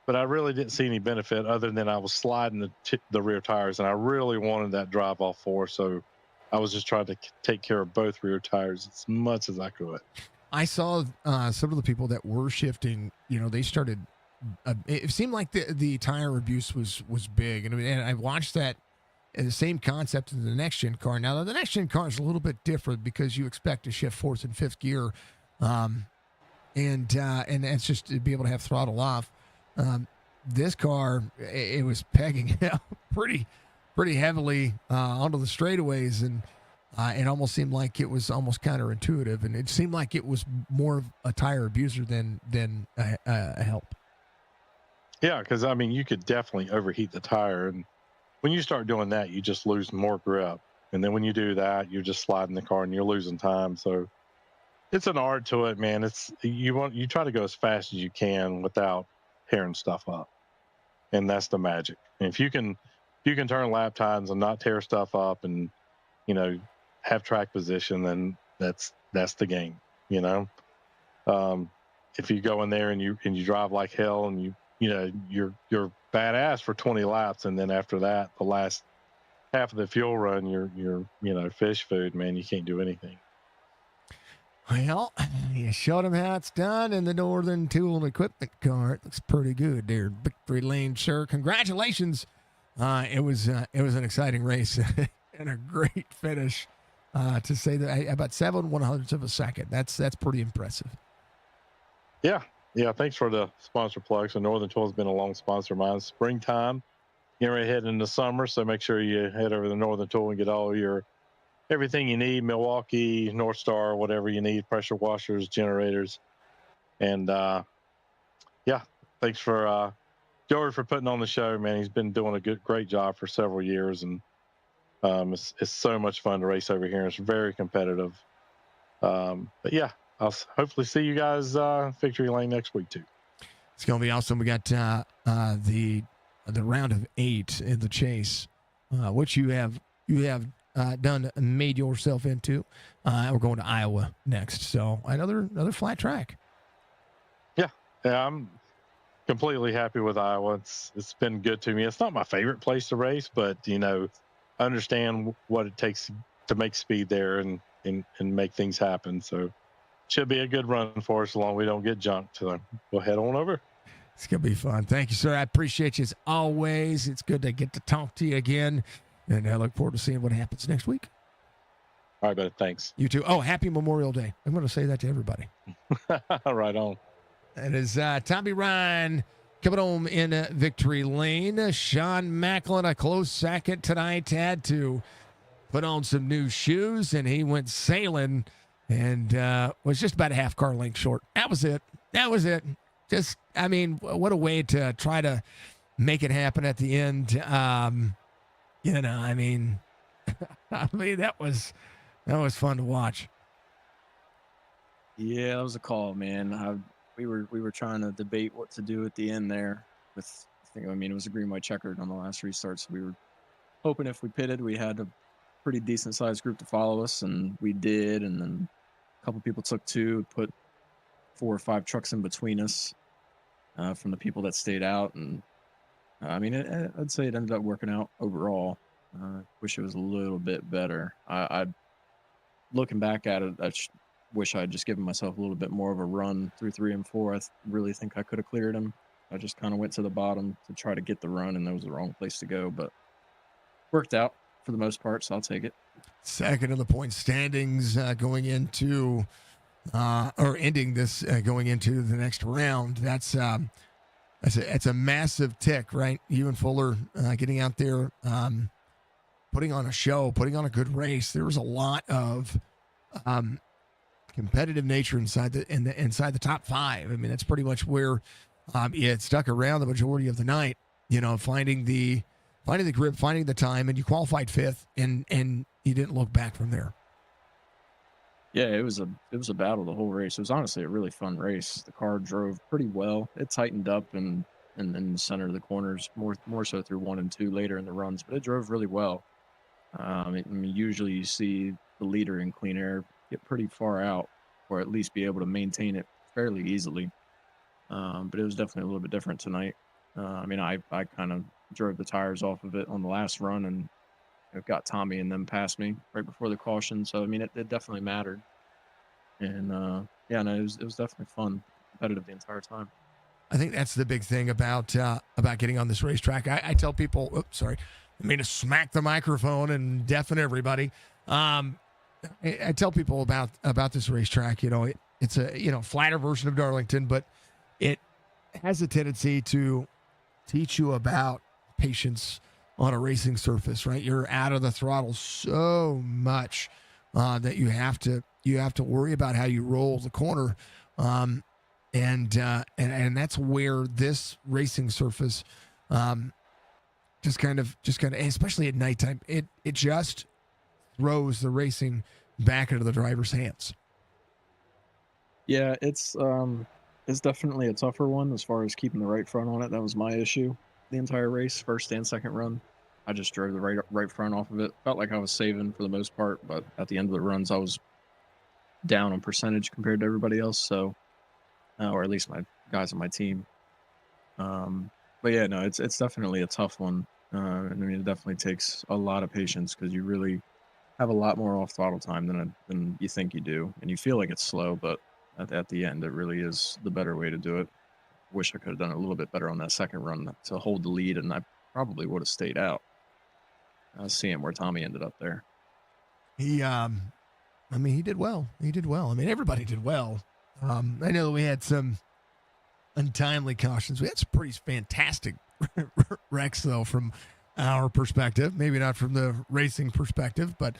but I really didn't see any benefit other than I was sliding the rear tires, and I really wanted that drive off 4, so I was just trying to take care of both rear tires as much as I could. I saw some of the people that were shifting, you know, they started. It seemed like the tire abuse was big, and I watched that. And the same concept in the next gen car. Now the next gen car is a little bit different because you expect to shift 4th and 5th gear, and that's just to be able to have throttle off. This car, it was pegging pretty heavily onto the straightaways, and it almost seemed like it was almost counterintuitive, and it seemed like it was more of a tire abuser than a help. Yeah, because I mean, you could definitely overheat the tire, and when you start doing that, you just lose more grip, and then when you do that, you're just sliding the car and you're losing time. So it's an art to it, man. You try to go as fast as you can without tearing stuff up, and that's the magic. And if you can turn lap times and not tear stuff up, and, you know, have track position, then that's the game. You know, if you go in there and you drive like hell, and you know, you're badass for 20 laps, and then after that, the last half of the fuel run, you're you know, fish food, man. You can't do anything. Well, you showed him how it's done in the Northern Tool and Equipment car. It looks pretty good there, Victory Lane, sir. Congratulations. It was an exciting race and a great finish. To say that about 7/100ths of a second. That's pretty impressive. Yeah. Thanks for the sponsor plug. So Northern Tool has been a long sponsor of mine. Springtime, getting ready to head into summer. So make sure you head over to Northern Tool and get all your everything you need, Milwaukee, North Star, whatever you need, pressure washers, generators. And thanks for Joey for putting on the show, man. He's been doing a great job for several years, and it's so much fun to race over here. It's very competitive. But yeah, I'll hopefully see you guys Victory Lane next week too. It's gonna be awesome. We got the round of 8 in the chase, which you have made yourself into. We're going to Iowa next, so another flat track. Yeah, I'm completely happy with Iowa. It's been good to me. It's not my favorite place to race, but I understand what it takes to make speed there and make things happen. So should be a good run for us as long as we don't get junked. So we'll head on over. It's going to be fun. Thank you, sir. I appreciate you as always. It's good to get to talk to you again. And I look forward to seeing what happens next week. All right, buddy. Thanks. You too. Oh, happy Memorial Day. I'm going to say that to everybody. Right on. That is Tommy Ryan coming home in Victory Lane. Sean Macklin, a close second tonight, had to put on some new shoes, and he went sailing and was just about a half car length short. That was it. Just, what a way to try to make it happen at the end. That was fun to watch. Yeah, that was a call, man. We were trying to debate what to do at the end there. It was a green white checkered on the last restart, so we were hoping if we pitted, we had a pretty decent sized group to follow us, and we did. And then a couple people took 2, put 4 or 5 trucks in between us from the people that stayed out, and I'd say it ended up working out overall. Wish it was a little bit better. I looking back at it, wish I'd just given myself a little bit more of a run through 3 and 4. I really think I could have cleared him. I just kind of went to the bottom to try to get the run, and that was the wrong place to go, but worked out for the most part, so I'll take it. Second in the point standings going into ending this going into the next round. That's a massive tick, right? You and Fuller getting out there, putting on a show, putting on a good race. There was a lot of competitive nature inside the top 5. That's pretty much where it stuck around the majority of the night. Finding the grip, finding the time, and you qualified 5th, and you didn't look back from there. Yeah, it was a battle the whole race. It was honestly a really fun race. The car drove pretty well. It tightened up in the center of the corners, more so through 1 and 2 later in the runs, but it drove really well. Usually you see the leader in clean air get pretty far out, or at least be able to maintain it fairly easily. But it was definitely a little bit different tonight. I kind of drove the tires off of it on the last run, and got Tommy and them past me right before the caution. So it definitely mattered. And it was definitely fun, competitive the entire time. I think that's the big thing about getting on this racetrack. I tell people, oops, sorry, I mean to smack the microphone and deafen everybody. I tell people about this racetrack. It's a flatter version of Darlington, but it has a tendency to teach you about patience on a racing surface. Right, you're out of the throttle so much that you have to worry about how you roll the corner. And that's where this racing surface, just kind of, especially at nighttime, it just throws the racing back into the driver's hands. Yeah, it's definitely a tougher one as far as keeping the right front on it. That was my issue the entire race, first and second run. I just drove the right front off of it. Felt like I was saving for the most part, but at the end of the runs, I was down on percentage compared to everybody else. So, or at least my guys on my team. But yeah, no, it's definitely a tough one. It definitely takes a lot of patience because you really have a lot more off throttle time than you think you do, and you feel like it's slow, but at the end, it really is the better way to do it. Wish I could have done a little bit better on that second run to hold the lead, and I probably would have stayed out. I was seeing where Tommy ended up there. He did well. He did well. I mean, everybody did well. I know we had some untimely cautions. We had some pretty fantastic wrecks, though, from our perspective. Maybe not from the racing perspective, but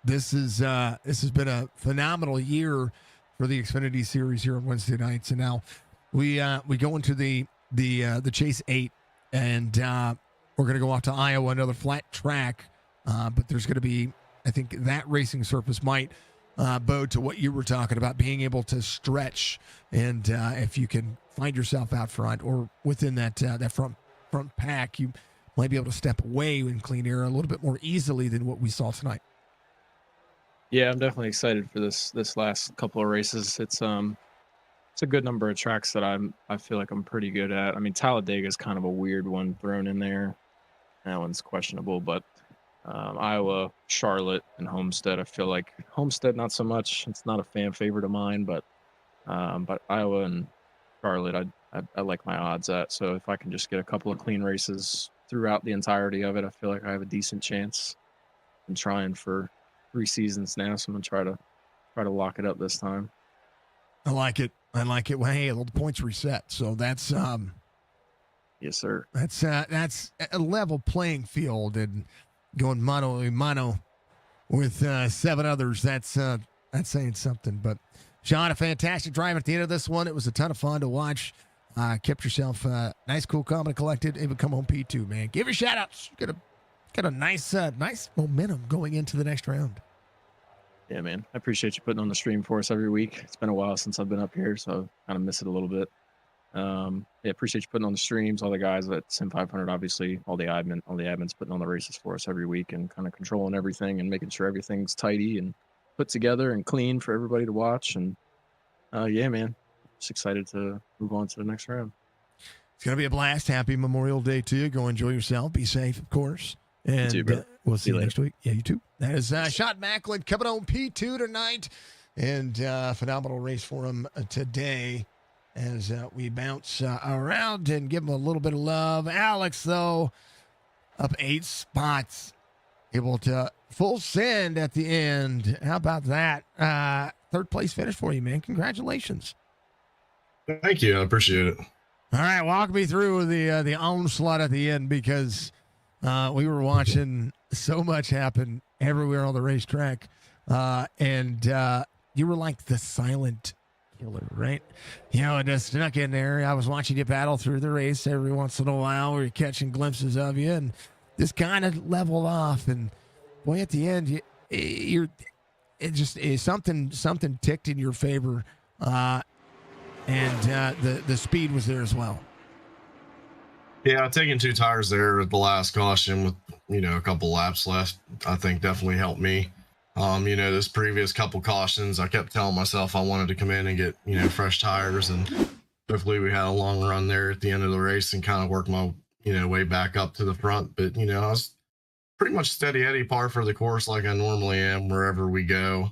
this has been a phenomenal year for the Xfinity Series here on Wednesday nights. And now we go into the Chase 8, and we're going to go off to Iowa, another flat track. But there's going to be, I think that racing surface might bode to what you were talking about, being able to stretch. And if you can find yourself out front or within that front pack, you might be able to step away in clean air a little bit more easily than what we saw tonight. Yeah, I'm definitely excited for this last couple of races. It's a good number of tracks that I feel like I'm pretty good at. I mean, Talladega is kind of a weird one thrown in there. That one's questionable, but Iowa, Charlotte, and Homestead. I feel like Homestead not so much. It's not a fan favorite of mine, but Iowa and Charlotte, I like my odds at. So if I can just get a couple of clean races throughout the entirety of it, I feel like I have a decent chance. I'm trying for 3 seasons now, so I'm gonna try to lock it up this time. I like it. Well, hey, the points reset, so that's yes, sir. That's a level playing field, and going mano a mano with 7 others. That's saying something. But Sean, a fantastic drive at the end of this one. It was a ton of fun to watch. Kept yourself nice, cool, calm, and collected. Even come home P2, man. Give your shout outs. Got a nice momentum going into the next round. Yeah, man. I appreciate you putting on the stream for us every week. It's been a while since I've been up here, so I kind of miss it a little bit. Yeah, appreciate you putting on the streams. All the guys at SIM500, obviously, all the admins putting on the races for us every week and kind of controlling everything and making sure everything's tidy and put together and clean for everybody to watch. And yeah, man, just excited to move on to the next round. It's gonna be a blast. Happy Memorial Day to you. Go enjoy yourself. Be safe, of course. And you too, we'll see you later. next week. Yeah, you too. That is Sean Macklin coming on P2 tonight, and phenomenal race for him today. As we bounce around and give him a little bit of love. Alex, though, up 8 spots, able to full send at the end. How about that? 3rd place finish for you, man. Congratulations. Thank you. I appreciate it. All right, walk me through the onslaught at the end, because we were watching so much happen everywhere on the racetrack, and you were like the silent killer, right? You know, I just snuck in there. I was watching you battle through the race every once in a while. We were catching glimpses of you, and just kind of leveled off. And boy, at the end, something ticked in your favor, and the speed was there as well. Yeah, taking 2 tires there at the last caution with, a couple laps left, I think definitely helped me. This previous couple cautions, I kept telling myself I wanted to come in and get, fresh tires, and hopefully we had a long run there at the end of the race and kind of work my, way back up to the front. But, I was pretty much steady Eddie par for the course like I normally am wherever we go.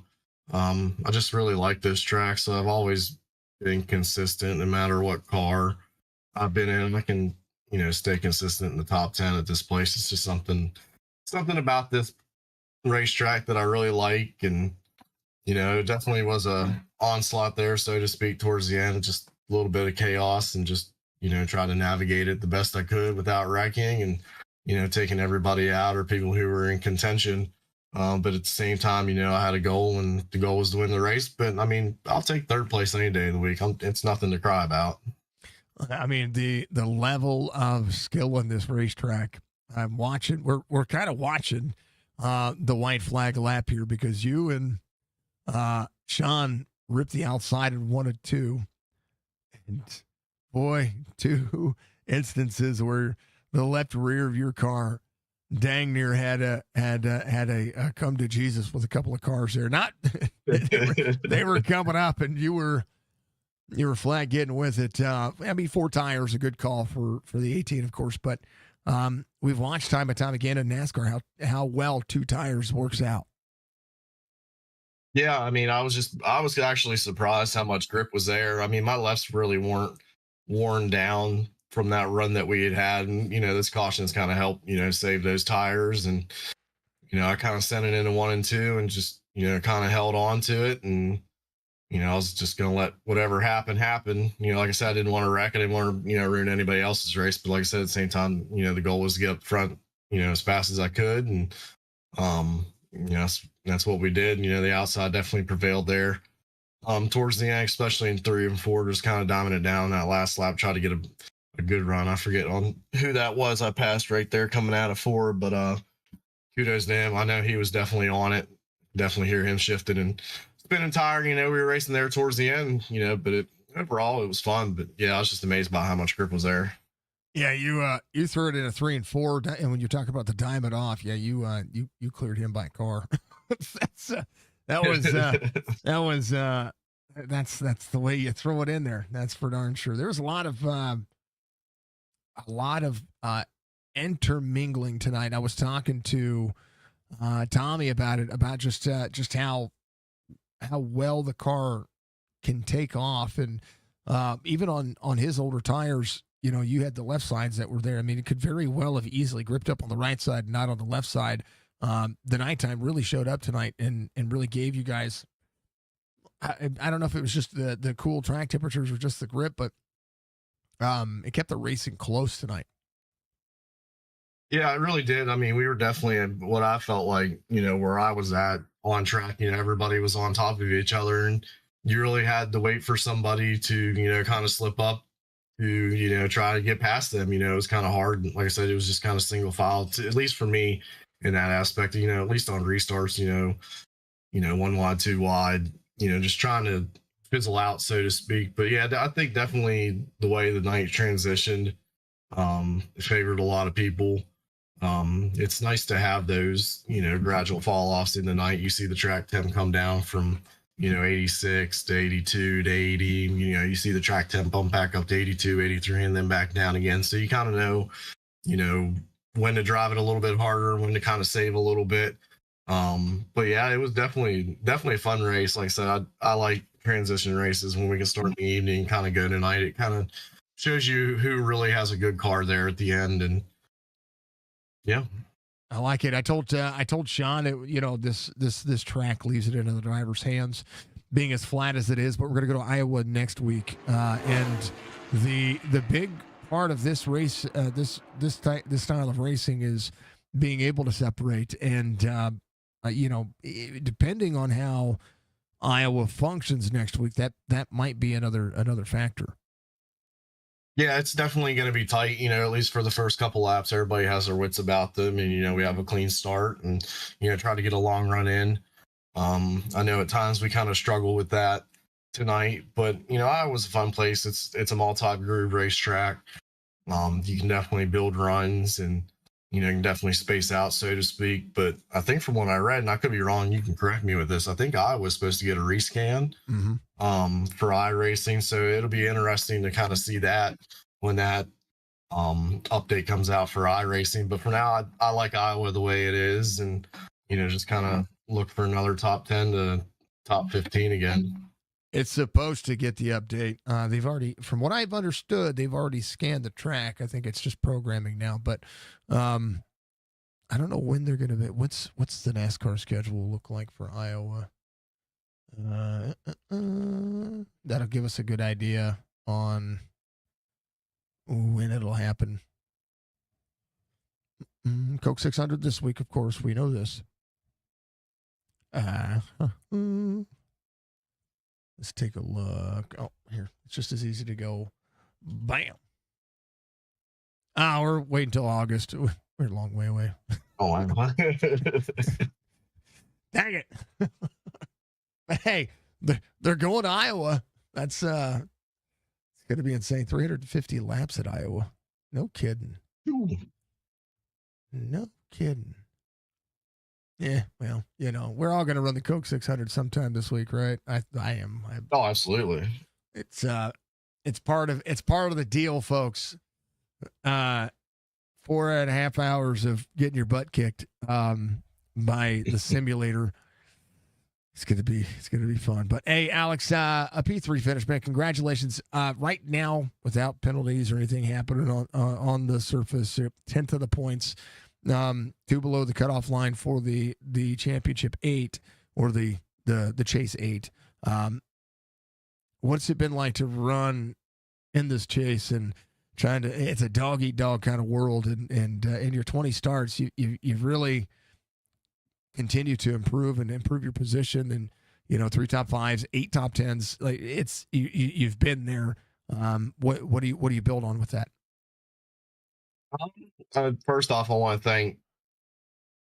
I just really like this track, so I've always been consistent no matter what car I've been in. I can, stay consistent in the top 10 at this place. It's just something about this racetrack that I really like. And, it definitely was a onslaught there, so to speak, towards the end. Just a little bit of chaos and just, try to navigate it the best I could without wrecking and, taking everybody out or people who were in contention. But at the same time, I had a goal, and the goal was to win the race. But I mean, I'll take 3rd place any day of the week. It's nothing to cry about. I mean, the level of skill in this racetrack, I'm watching. We're kind of watching the white flag lap here, because you and Sean ripped the outside in 1 of 2, and boy, 2 instances where the left rear of your car dang near had a come to Jesus with a couple of cars there. Not they were coming up, and you were flat getting with it. 4 tires, a good call for the 18, of course, but We've watched time and time again in NASCAR how well 2 tires works out. Yeah, I mean, I was actually surprised how much grip was there. I mean, my lefts really weren't worn down from that run that we had, and this caution's kind of helped, save those tires. And I kind of sent it into 1 and 2, and just kind of held on to it, and I was just gonna let whatever happen. Like I said, I didn't want to wreck it, I didn't want to ruin anybody else's race. But like I said, at the same time, the goal was to get up front, as fast as I could, and that's what we did. The outside definitely prevailed there. Towards the end, especially in 3 and 4, just kind of diming it down that last lap, try to get a good run. I forget on who that was I passed right there coming out of 4, but kudos to him. I know he was definitely on it. Definitely hear him shifting and spinning tire. We were racing there towards the end, but overall it was fun. But yeah, I was just amazed by how much grip was there. Yeah, you threw it in a 3 and 4, and when you talk about the diamond off, yeah, you cleared him by car. That's the way you throw it in there. That's for darn sure. There was a lot of intermingling tonight. I was talking to Tommy about it, about just how well the car can take off, and even on his older tires. You had the left sides that were there. I mean, it could very well have easily gripped up on the right side, not on the left side. The nighttime really showed up tonight and really gave you guys. I don't know if it was just the cool track temperatures or just the grip, but it kept the racing close tonight. Yeah, it really did. I mean, we were definitely at what I felt like, where I was at on track. Everybody was on top of each other, and you really had to wait for somebody to, kind of slip up to, try to get past them. It was kind of hard. Like I said, it was just kind of single file, at least for me in that aspect, at least on restarts, 1 wide, 2 wide, just trying to fizzle out, so to speak. But yeah, I think definitely the way the night transitioned favored a lot of people. It's nice to have those, gradual fall offs in the night. You see the track temp come down from, 86 to 82 to 80. You see the track temp bump back up to 82, 83, and then back down again. So you kind of know, when to drive it a little bit harder, when to kind of save a little bit. But yeah, it was definitely a fun race. Like I said, I like transition races when we can start in the evening and kind of go tonight. It kind of shows you who really has a good car there at the end. And yeah, I like it. I told Sean, this track leaves it into the driver's hands, being as flat as it is. But we're going to go to Iowa next week, and the big part of this race, this style of racing, is being able to separate. And depending on how Iowa functions next week, that might be another factor. Yeah, it's definitely going to be tight, at least for the first couple laps. Everybody has their wits about them, and, we have a clean start and, try to get a long run in. I know at times we kind of struggle with that tonight, but, Iowa's a fun place. It's a multi-groove racetrack. You can definitely build runs, and, you can definitely space out, so to speak. But I think from what I read, and I could be wrong, you can correct me with this, I think Iowa's supposed to get a rescan for iRacing. So it'll be interesting to kind of see that when that update comes out for iRacing. But for now, I like Iowa the way it is, and, just kind of look for another top 10 to top 15 again. It's supposed to get the update. They've already, from what I've understood, they've already scanned the track. I think it's just programming now, but I don't know when they're going to be. What's the NASCAR schedule look like for Iowa? That'll give us a good idea on when it'll happen. Coke 600 this week, of course. We know this. Let's take a look. Oh, here. It's just as easy to go. Bam. We're waiting until August. We're a long way away. Oh, I know. Dang it. But hey, they're going to Iowa. That's it's going to be insane. 350 laps at Iowa. No kidding. No kidding. Yeah, well, we're all going to run the Coke 600 sometime this week, right? I am. Oh, absolutely. It's part of the deal, folks. 4.5 hours of getting your butt kicked by the simulator. It's gonna be fun. But hey, Alex, a P3 finish, man. Congratulations. Right now, without penalties or anything happening on the surface, 10th of the points, 2 below the cutoff line for the championship 8 or the chase 8. What's it been like to run in this chase and trying to? It's a dog eat dog kind of world, and in your 20 starts, you've really continue to improve your position, and 3 top 5s, 8 top 10s. Like it's you've been there. What do you build on with that? First off, I want to thank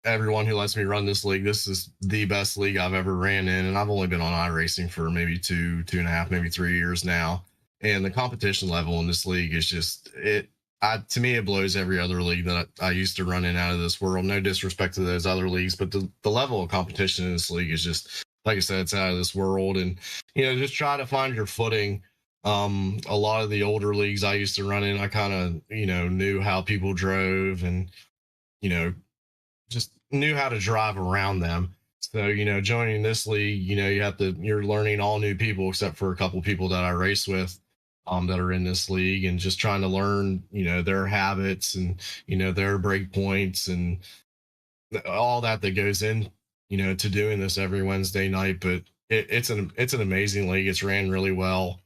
everyone who lets me run this league. This is the best league I've ever ran in, and I've only been on iRacing for maybe 2.5, maybe 3 years now. And the competition level in this league is just to me, it blows every other league that I used to run in out of this world. No disrespect to those other leagues, but the level of competition in this league is just, like I said, it's out of this world. And, just try to find your footing. A lot of the older leagues I used to run in, I kind of, knew how people drove and, just knew how to drive around them. So, joining this league, you're learning all new people except for a couple people that I race with. That are in this league, and just trying to learn, their habits and, their break points and all that goes in, to doing this every Wednesday night. But it's an amazing league. It's ran really well.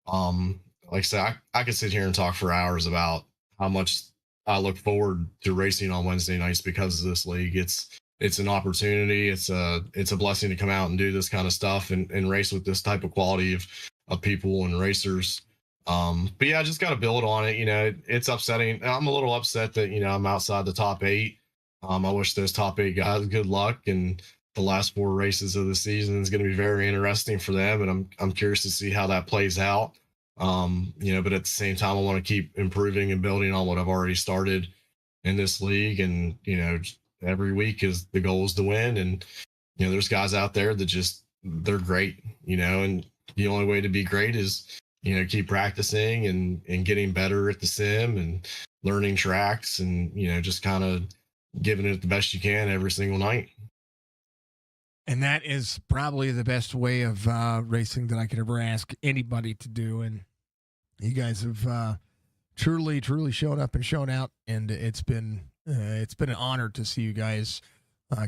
Like I said, I could sit here and talk for hours about how much I look forward to racing on Wednesday nights because of this league. It's an opportunity. It's a blessing to come out and do this kind of stuff and race with this type of quality of people and racers. But yeah, I just got to build on it. It's upsetting. I'm a little upset that, I'm outside the top 8. I wish those top 8 guys good luck, and the last 4 races of the season is going to be very interesting for them. And I'm curious to see how that plays out. But at the same time, I want to keep improving and building on what I've already started in this league. And, every week the goal is to win. And, there's guys out there that they're great, and the only way to be great is, keep practicing and getting better at the sim and learning tracks and, just kind of giving it the best you can every single night. And that is probably the best way of racing that I could ever ask anybody to do. And you guys have truly shown up and shown out. And it's been an honor to see you guys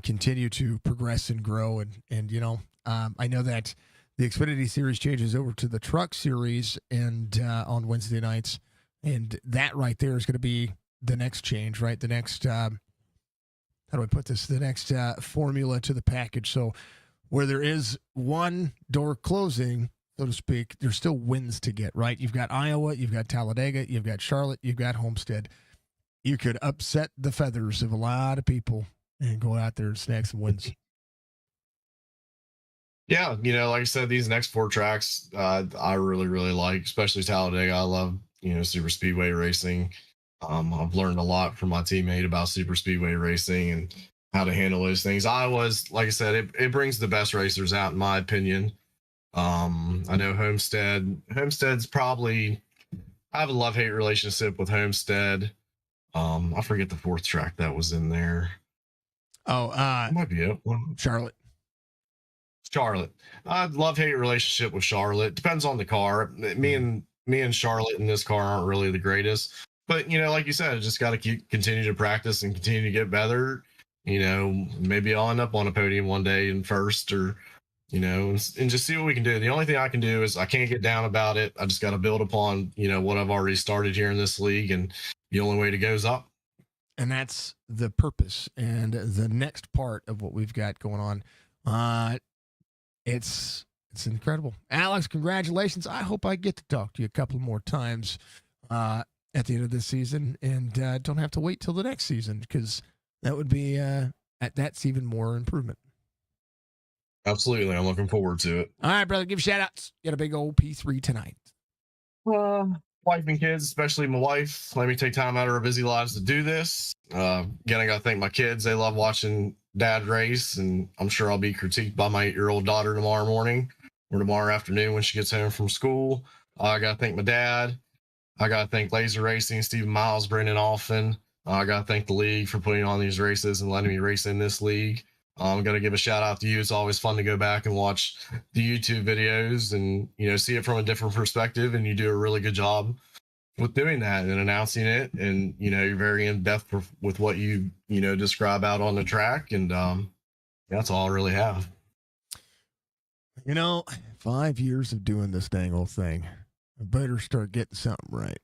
continue to progress and grow. And I know that the Xfinity series changes over to the truck series and on Wednesday nights. And that right there is going to be the next change, right? The next, how do I put this? The next formula to the package. So where there is one door closing, so to speak, there's still wins to get, right? You've got Iowa, you've got Talladega, you've got Charlotte, you've got Homestead. You could upset the feathers of a lot of people and go out there and snag some wins. Yeah, like I said, these next 4 tracks, I really, really like, especially Talladega. I love, super speedway racing. I've learned a lot from my teammate about super speedway racing and how to handle those things. Iowa's, like I said, it brings the best racers out, in my opinion. I know Homestead's probably, I have a love-hate relationship with Homestead. I forget the 4th track that was in there. It might be it. Charlotte. I love-hate relationship with Charlotte. Depends on the car. Me and Charlotte in this car aren't really the greatest. But, like you said, I just got to continue to practice and continue to get better. Maybe I'll end up on a podium one day in first or, and just see what we can do. The only thing I can do is I can't get down about it. I just got to build upon, what I've already started here in this league. And the only way to go is up. And that's the purpose and the next part of what we've got going on. It's incredible. Alex, congratulations. I hope I get to talk to you a couple more times at the end of this season and don't have to wait till the next season because that would be that's even more improvement. Absolutely. I'm looking forward to it. All right, brother. Give shout outs. Got a big old P3 tonight. Wife and kids, especially my wife, let me take time out of our busy lives to do this. Again, I got to thank my kids. They love watching dad race, and I'm sure I'll be critiqued by my 8-year-old daughter tomorrow morning or tomorrow afternoon when she gets home from school. I got to thank my dad. I got to thank Laser Racing, Stephen Miles, Brendan Alphin, I got to thank the league for putting on these races and letting me race in this league. I'm going to give a shout out to you. It's always fun to go back and watch the YouTube videos and, see it from a different perspective. And you do a really good job with doing that and announcing it. And, you're very in depth with what you, describe out on the track. And that's all I really have. 5 years of doing this dang old thing. I better start getting something right,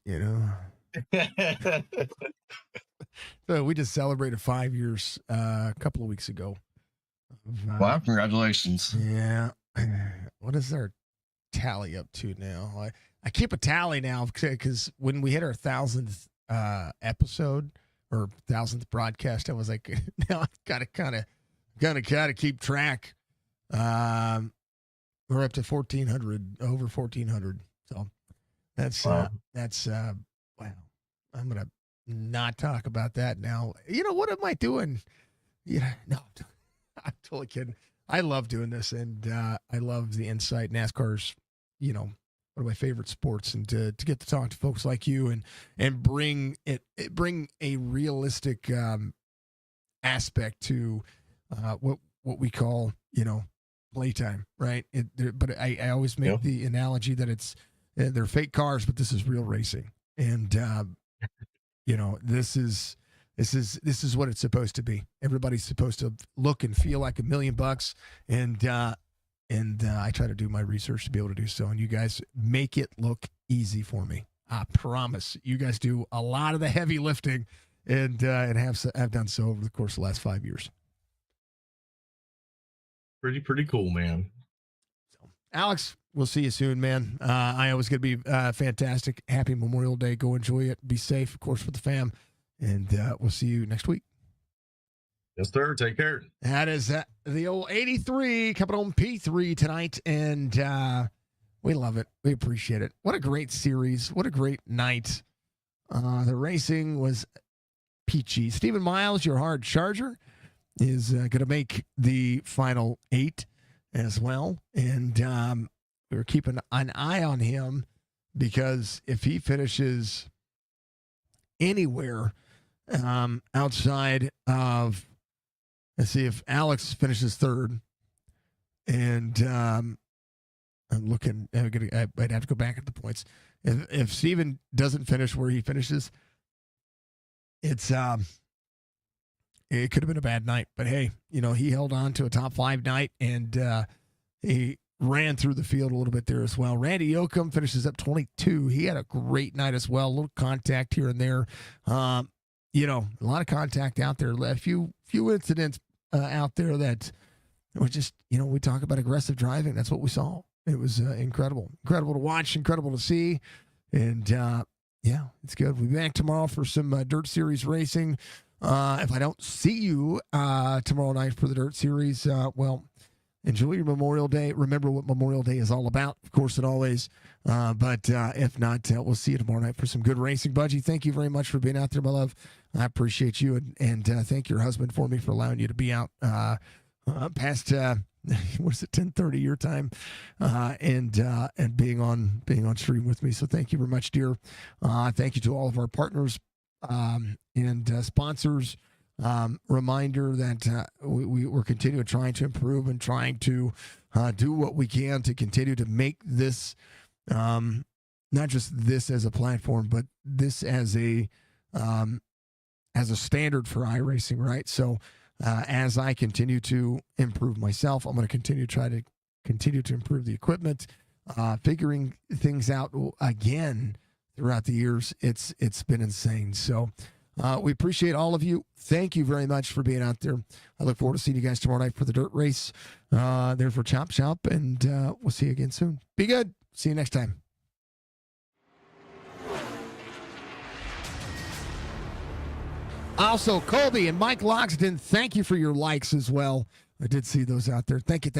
So we just celebrated 5 years a couple of weeks ago. Wow, congratulations. Yeah. What is our tally up to now? I keep a tally now because when we hit our 1,000th episode or 1,000th broadcast, I was like, now I've got to kind of keep track. We're up to 1,400, over 1,400. So that's wow. Wow. I'm gonna not talk about that now. What am I doing? No, I'm totally kidding. I love doing this, and I love the insight. NASCAR's, one of my favorite sports, and to get to talk to folks like you and bring a realistic aspect to what we call playtime, right? But I always make the analogy that it's they're fake cars, but this is real racing, and this is what it's supposed to be. Everybody's supposed to look and feel like $1 million, and I try to do my research to be able to do so. And you guys make it look easy for me. I promise. You guys do a lot of the heavy lifting, and have done so over the course of the last 5 years. Pretty cool, man. So, Alex, we'll see you soon, man. I know it's going to be fantastic. Happy Memorial Day. Go enjoy it. Be safe, of course, with the fam. And we'll see you next week. Yes, sir. Take care. That is the old 83 coming on P3 tonight. And we love it. We appreciate it. What a great series. What a great night. The racing was peachy. Stephen Miles, your hard charger, is going to make the final 8 as well. And we're keeping an eye on him because if he finishes anywhere outside of, let's see, if Alex finishes 3rd, and I'm looking, I'd have to go back at the points. If Steven doesn't finish where he finishes, it could have been a bad night, but hey, he held on to a top 5 night, and he ran through the field a little bit there as well. Randy Yoakum finishes up 22. He had a great night as well. A little contact here and there. A lot of contact out there. A few incidents out there that were just, we talk about aggressive driving. That's what we saw. It was incredible to watch, incredible to see. And it's good. We'll be back tomorrow for some Dirt Series racing. If I don't see you tomorrow night for the Dirt Series, enjoy your Memorial Day. Remember what Memorial Day is all about, of course, and always. But if not, we'll see you tomorrow night for some good racing. Budgie, thank you very much for being out there, my love. I appreciate you, and thank your husband for me for allowing you to be out past what is it, 10:30 your time, and being on stream with me. So thank you very much, dear. Thank you to all of our partners and sponsors. Reminder that we're continuing trying to improve and trying to do what we can to continue to make this not just this as a platform, but this as a standard for iRacing, right? So as I continue to improve myself, I'm going to continue to improve the equipment, figuring things out again throughout the years. It's been insane. So we appreciate all of you. Thank you very much for being out there. I look forward to seeing you guys tomorrow night for the dirt race there for Chop Shop, and we'll see you again soon. Be good. See you next time. Also, Colby and Mike Loxton, thank you for your likes as well. I did see those out there. Thank you.